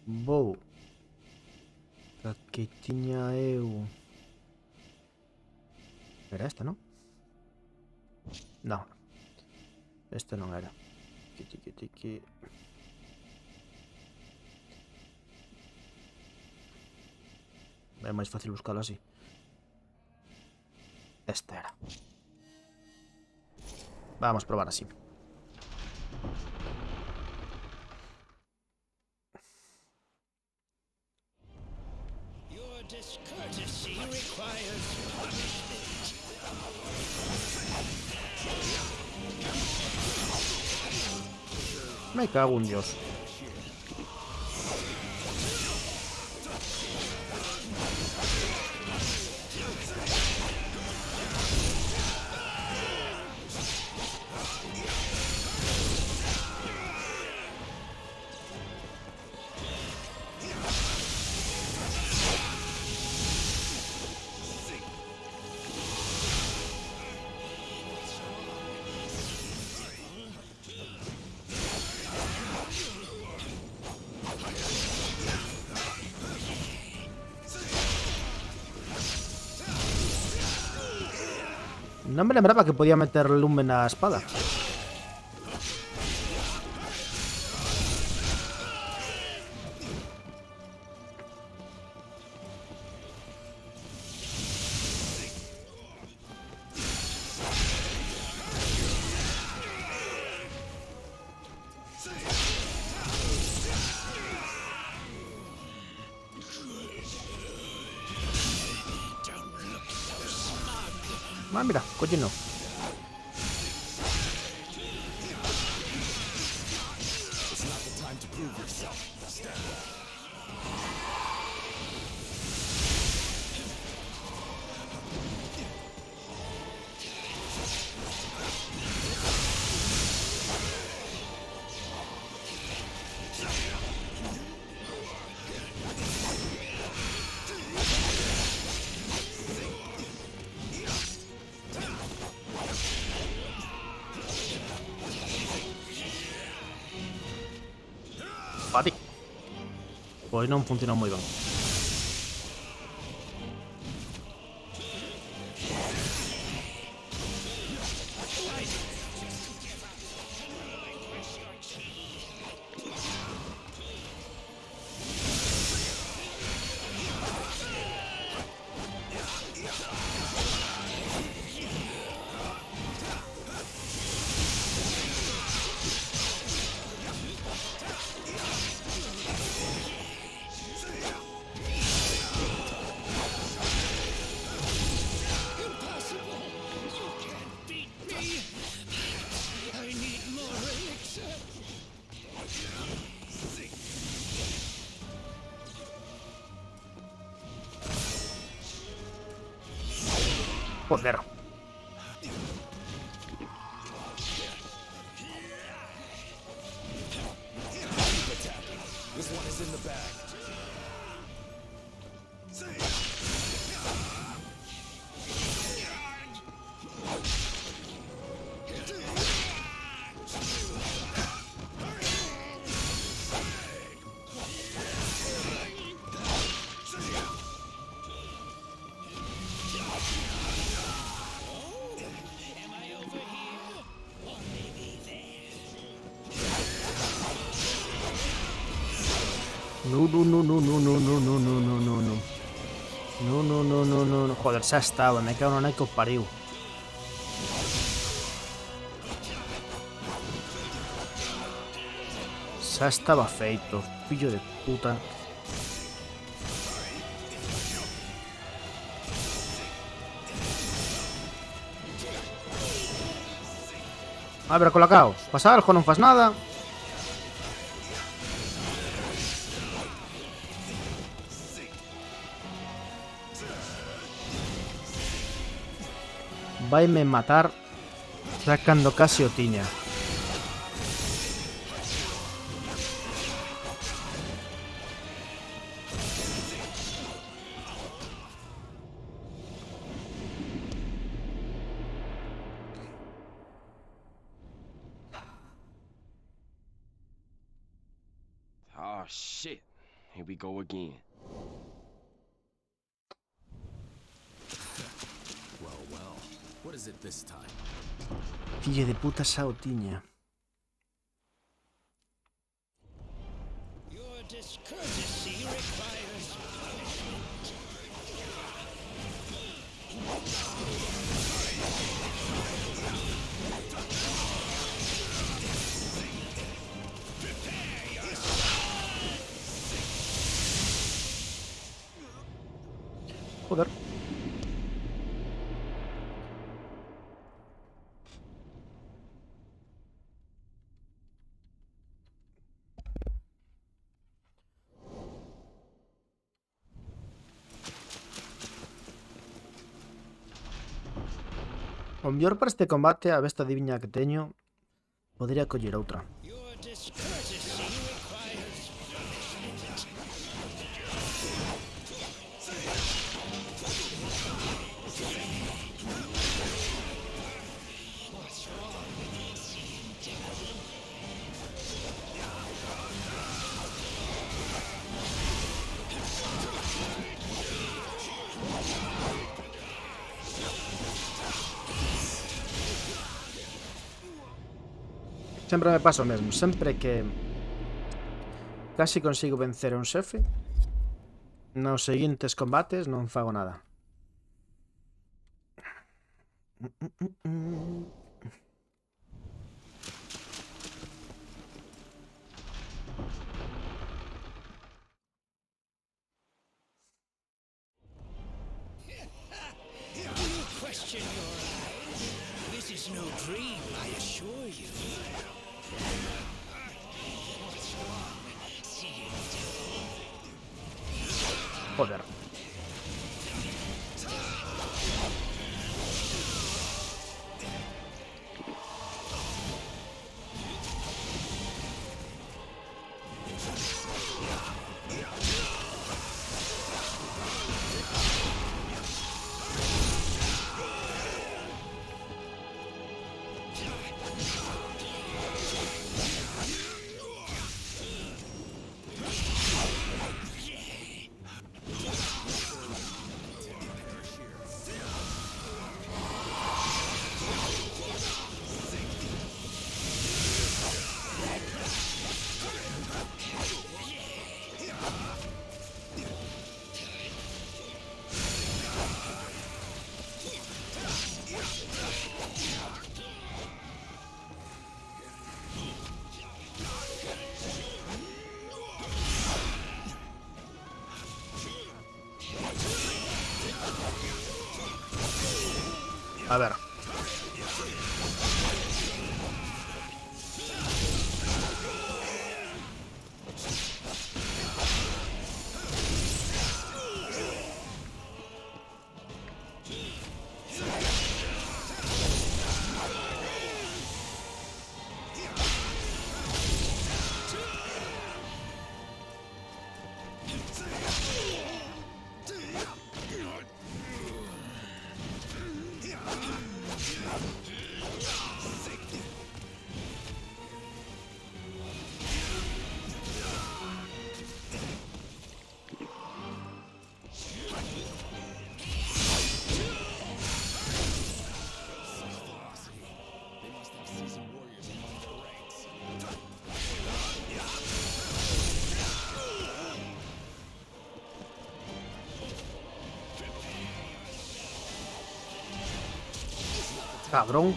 Vou. A que tiña eu... Era esta, non? Non. Este non era. Tiki. É máis fácil buscalo así. Este era. Vamos a probar así. Your discourtesy requires punishment. Me cago en Dios. No me lembraba que podía meter lumen a espada. Ah, mira, coño no. Pati. Pois non funcionou moi ben. Joder. This one is in the bag. No. No. Joder, xa estaba, me cago na que o pariu. Xa estaba feito, fillo de puta. A ver, Colacao, pasa algo, non fas nada. Vaime matar xa cando casi o tiña. Oh shit. Here we go again. Well. What is it this time? Figlio de puta Saotiña. Your discourtesy requires punishment. Joder. O mellor para este combate, a besta diviña que teño, podría coller outra. Your discourtesy requires punishment. What's wrong with easy endeavor? Sempre me pasa o mesmo. Sempre que casi consigo vencer a un xefe, nos seguintes combates non fago nada. Do you question your eyes? This is no dream, I assure you. What's wrong? Seeing Joder. A ver. Cabrón.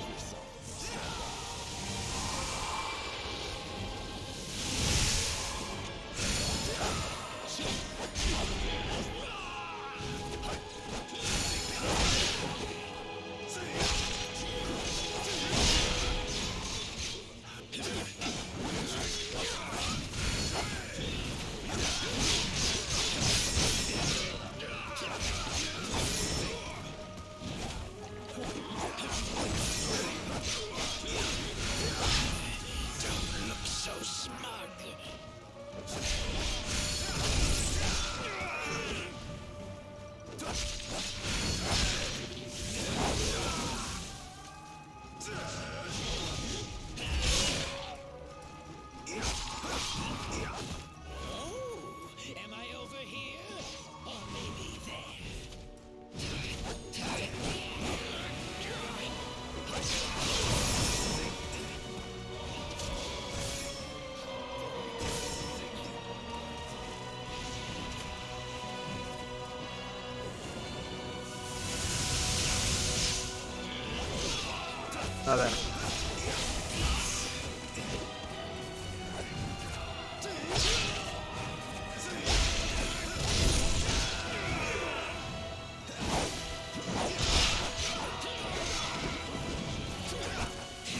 A ver.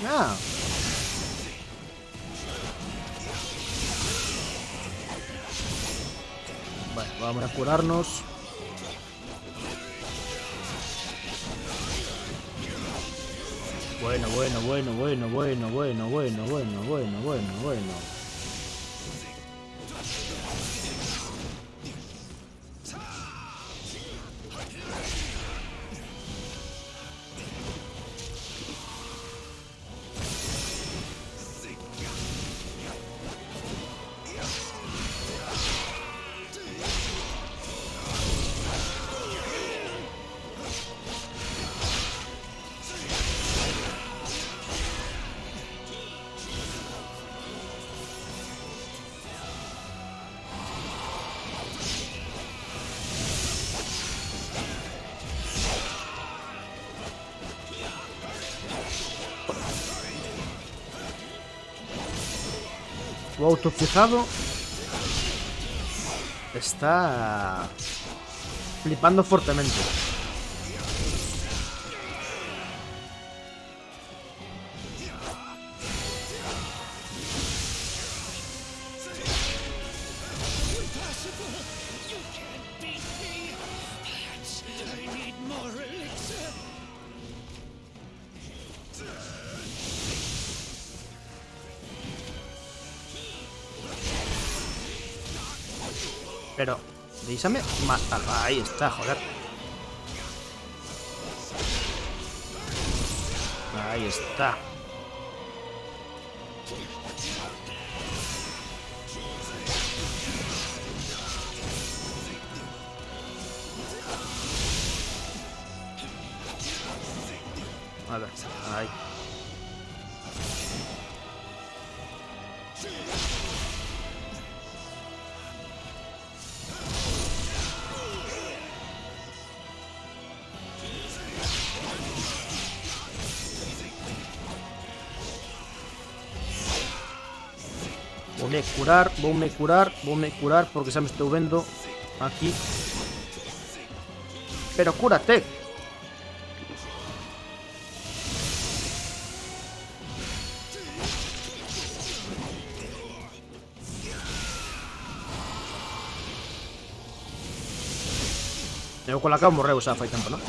Ah. Bueno, vamos a curarnos. Bueno. Tu autofijado está flipando fuertemente. Pero, dísame matar. Ahí está, joder. Ahí está. A ver, ahí. Vou-me curar porque xa me estou vendo aquí. Pero cúrate. Eu con la cabo morreu xa fai tempo, non?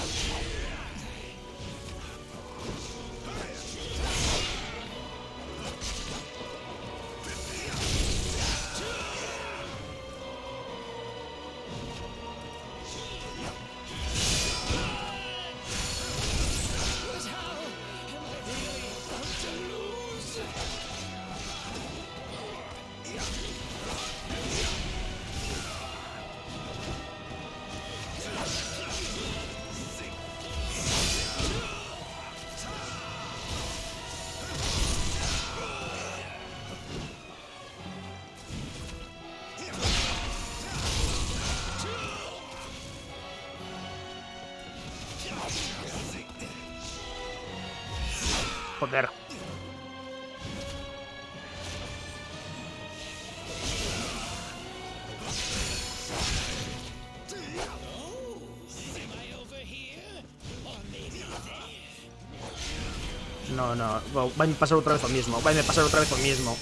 Joder. No, no, va a pasar otra vez lo mismo. Va a pasar otra vez lo mismo.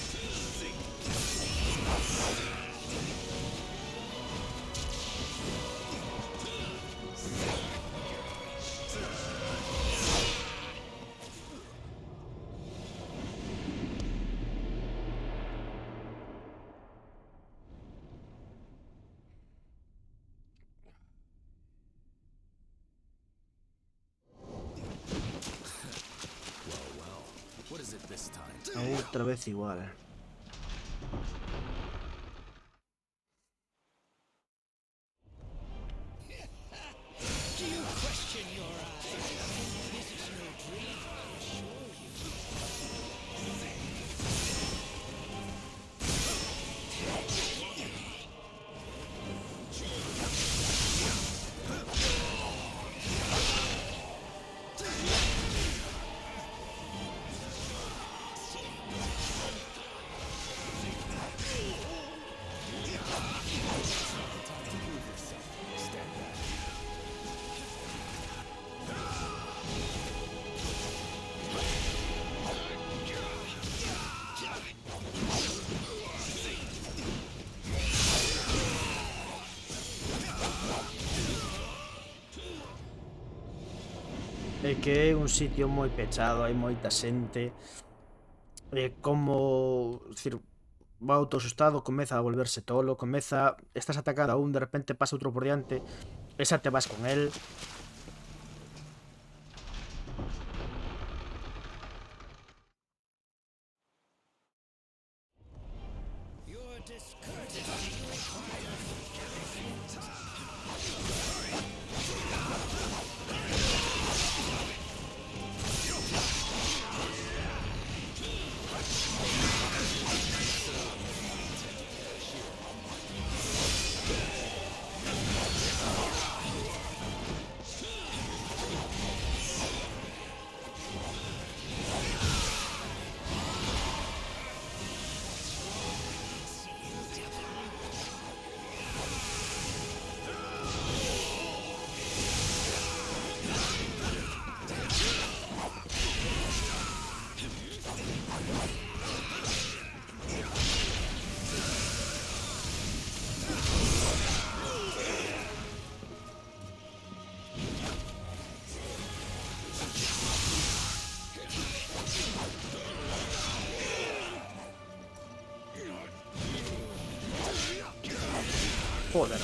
Otra vez igual. que é un sitio moi pechado, hai moita xente. Como, dicir, va autoasustado, comeza a volverse tolo, comeza, estás atacado a un, de repente pasa outro por diante, esa te vas con él. Joder.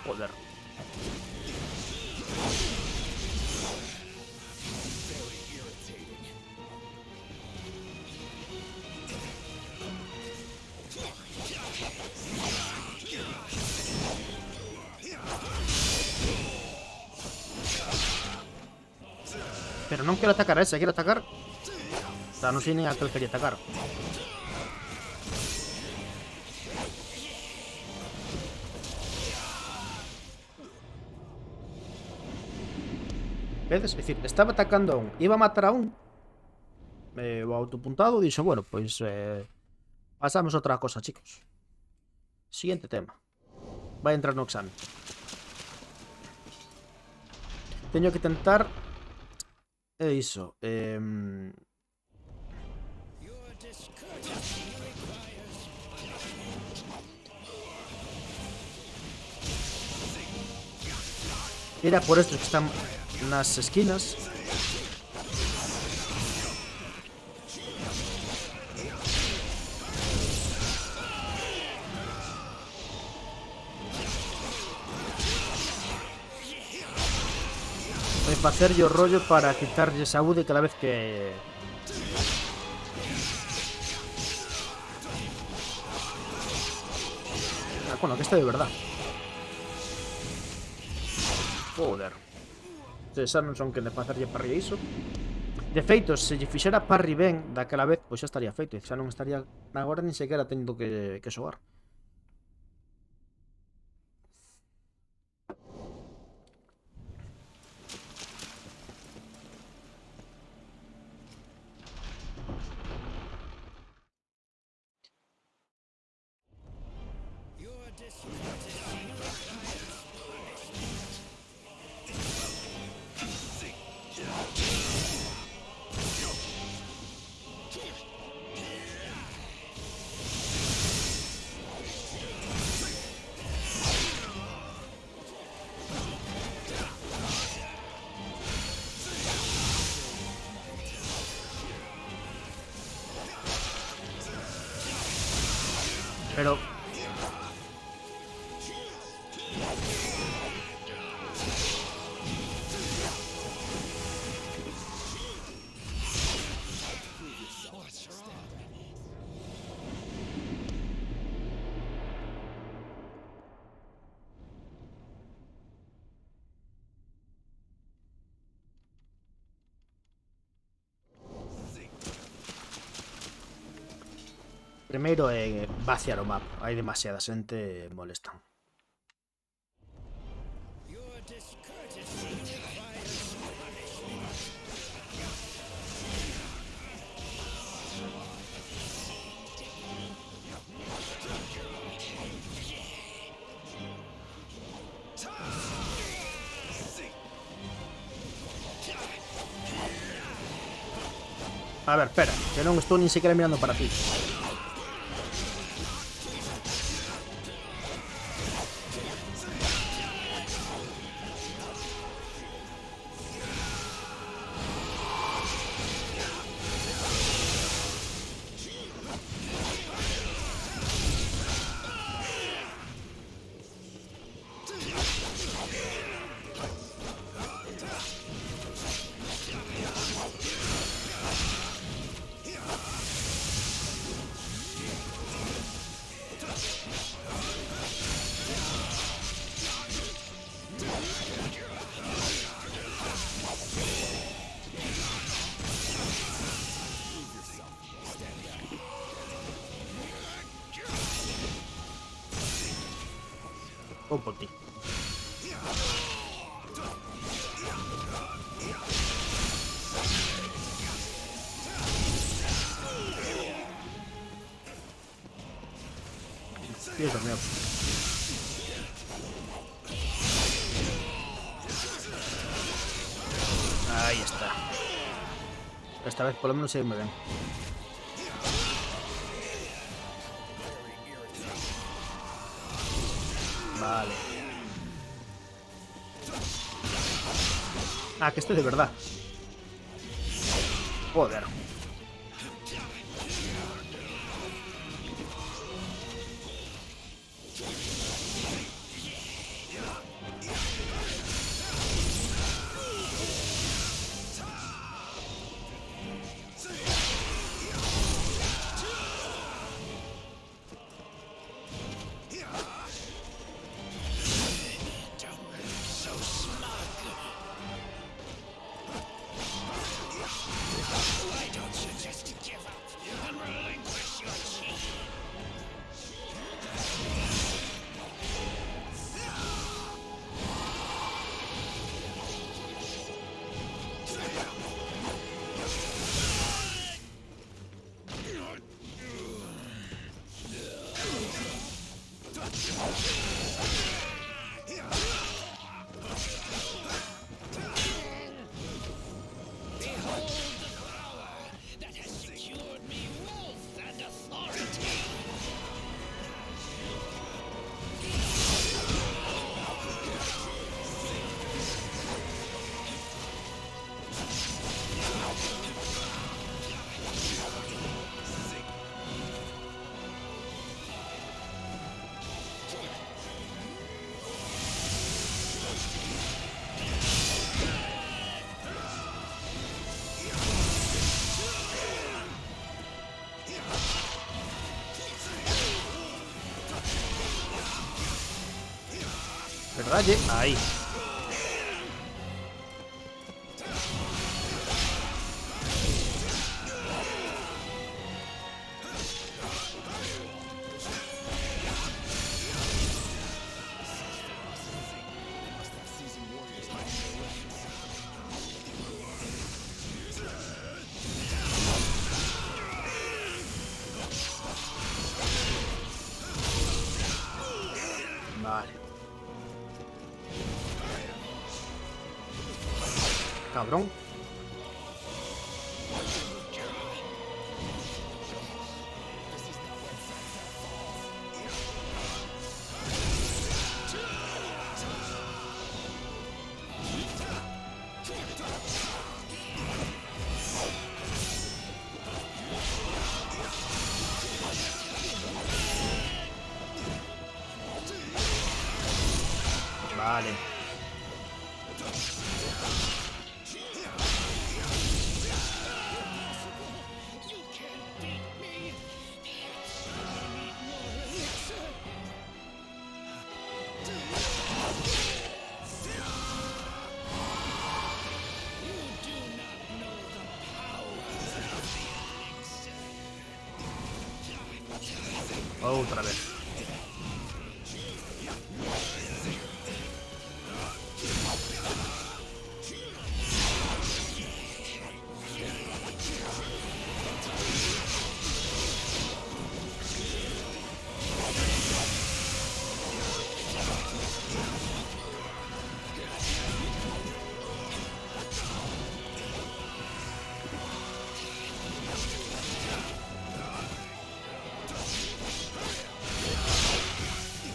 Joder. Pero non quero atacar a ese, quero atacar. O sea, non sei nin a que quería atacar. Vedes? É dicir, estaba atacando a un, iba a matar a un. O autopuntado dixo, bueno, pois pasamos a outra cosa, chicos. Siguiente tema. Vai entrar no exame. Teño que tentar. É iso. Ir a por estos que están nas esquinas. Vai facerlle o rollo para quitarlle saúde cada vez que... Ah, bueno, que este de verdad. Joder. Xa non son que de facerlle parry iso. De feito, se lle fixera parry ben daquela vez, pois xa estaría feito. Xa non estaría agora nin sequera tendo que xogar. Pero... Primeiro é vaciar o mapa. Hai demasiada xente e molestan. A ver, espera, que non estou nin sequera mirando para ti. Un por ti. Dios mío. Ahí está. Esta vez por lo menos se me ven. Vale. Ah, que estoy de verdad. Joder. ¿Verdad? Ahí. Vale. Cabrón. Vale. Outra vez.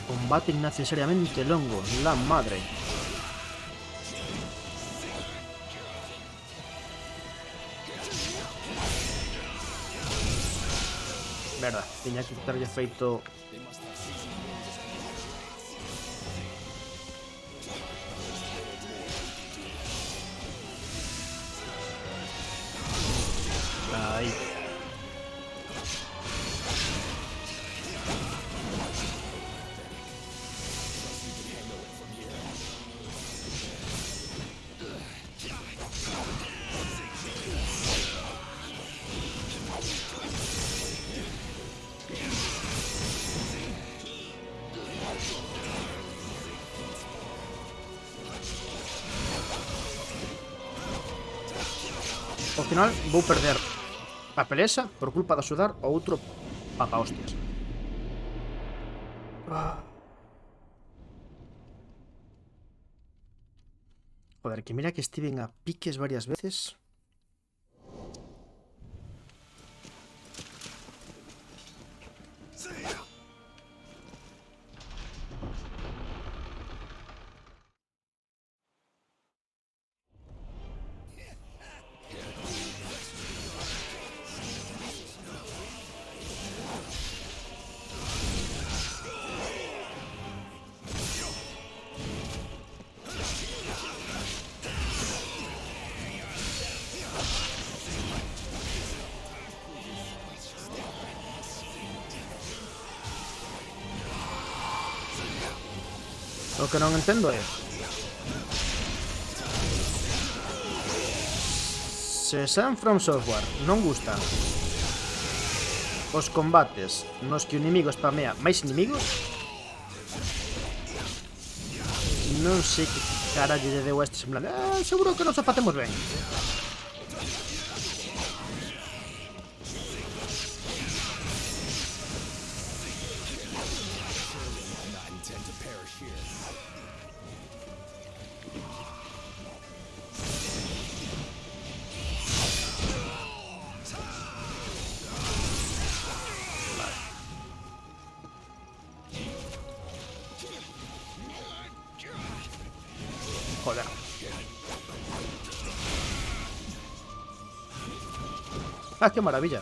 Combate innecesariamente longo, la madre. Verdad, tiña que terlle feito. Aí. Ao final vou perder a pelesa por culpa de axudar ao outro papa hostias. Joder, que mira que estiven a piques varias veces. O que non entendo é se Sam From Software non gustan os combates nos que o inimigo spamea máis inimigos, non sei que carallo lle deu a este semblante. Seguro que nos o facemos ben. Joder. ¡Ah, qué maravilla!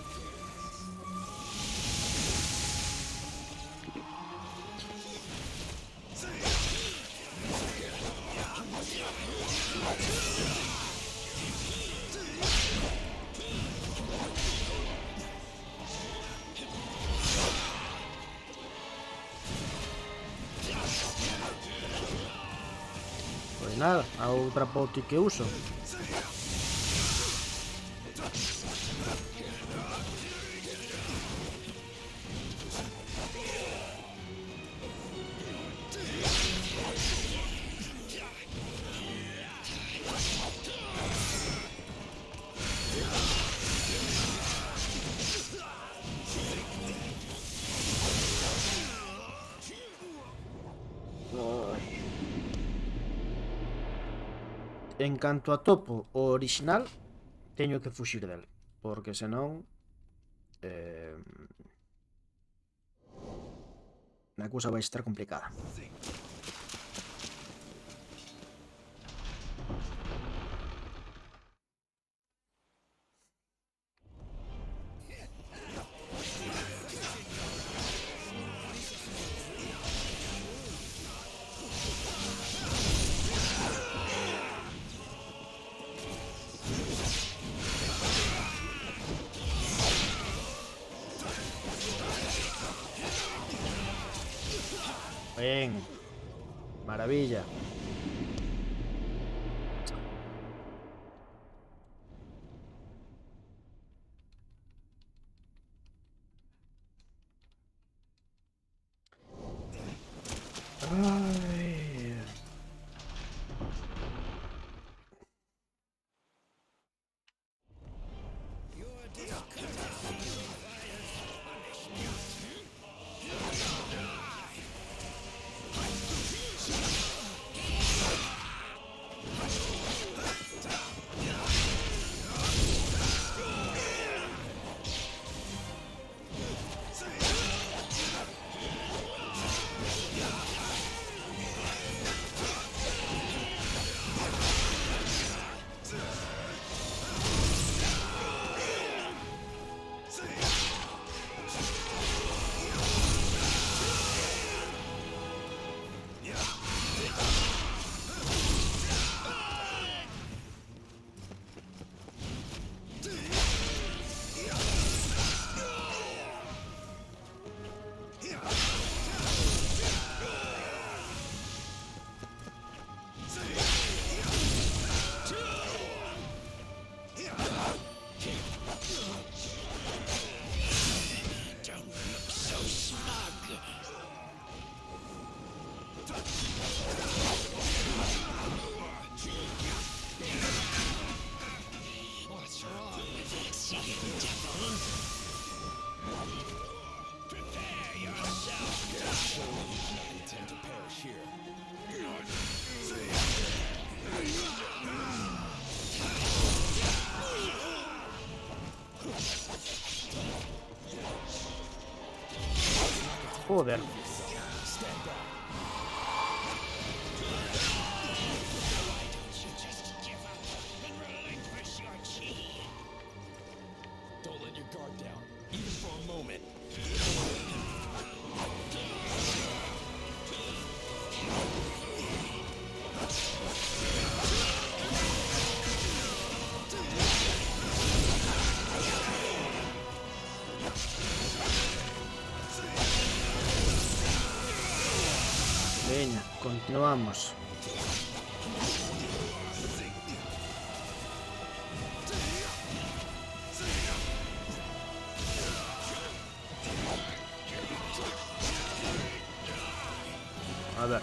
Pues nada, a outra poti que uso. En canto a topo o original, teño que fuxir del, porque senón a cousa vai estar complicada. Bien. Maravilla. Joder. Don't let your guard down, even for a moment. Venga, continuamos. A ver.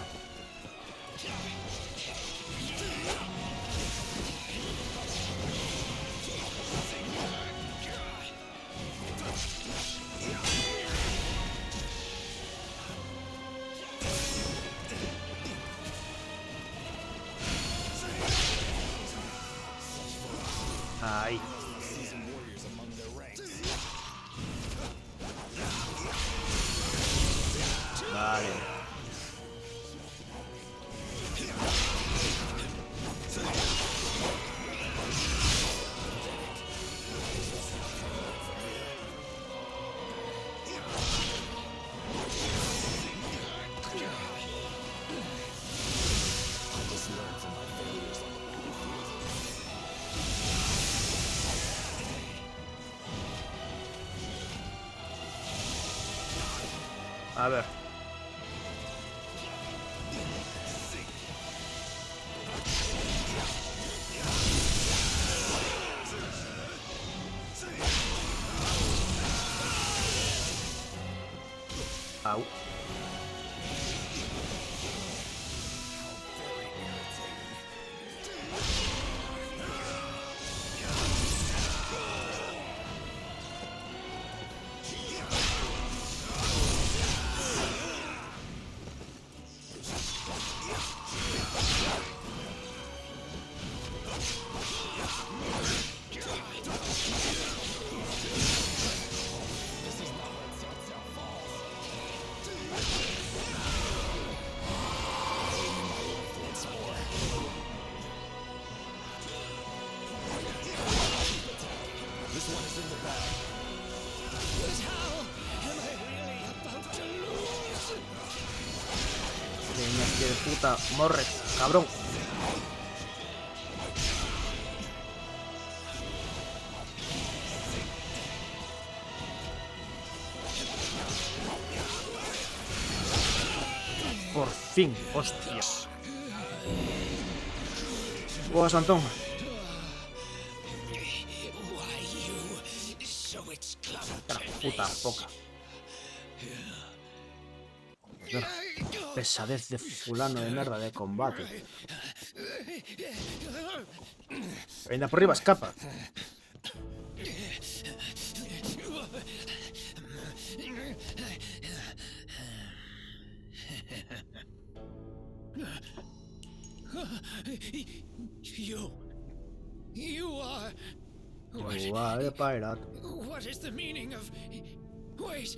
Ahí. Vale. A ver. Au. Niñas que de puta, morre, cabrón. Por fin, hostias. ¡Oh, Santón! La puta poca. Pesadez de fulano de mierda de combate. Venga, por arriba, escapa. You are... pirate. What is the meaning of... Wait,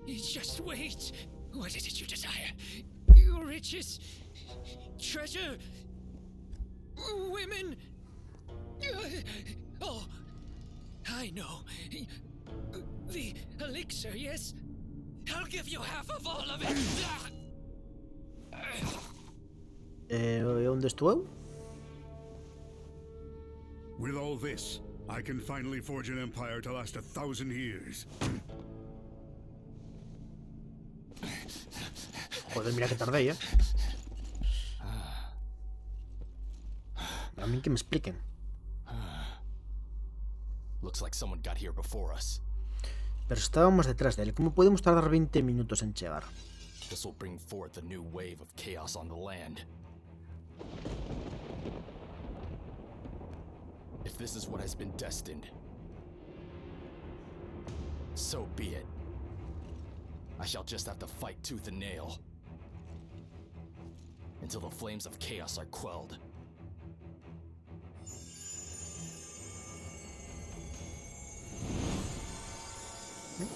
just wait. What is it you desire? Riches? Treasure? Women? Oh, I know. The elixir, yes? I'll give you half of all of it. ¿Dónde estuvo? With all this, I can finally forge an empire to last 1,000 years. Joder, mira que tardé, ¿eh? A mí que me expliquen. Looks like someone got here before us. Pero estábamos detrás de él. ¿Cómo podemos tardar 20 minutos en llegar? This will bring forth a new wave of chaos on the land. If this is what has been destined, so be it. I shall just have to fight tooth and nail until the flames of chaos are quelled.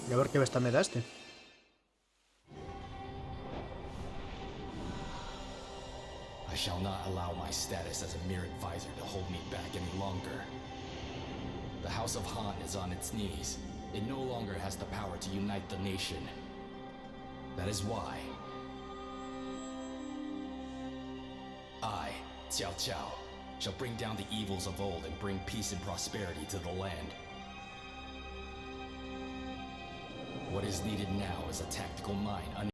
Y a ver qué besta me da este. I shall not allow my status as a mere advisor to hold me back any longer. The House of Han is on its knees. It no longer has the power to unite the nation. That is why I, Cao Cao, shall bring down the evils of old and bring peace and prosperity to the land. What is needed now is a tactical mind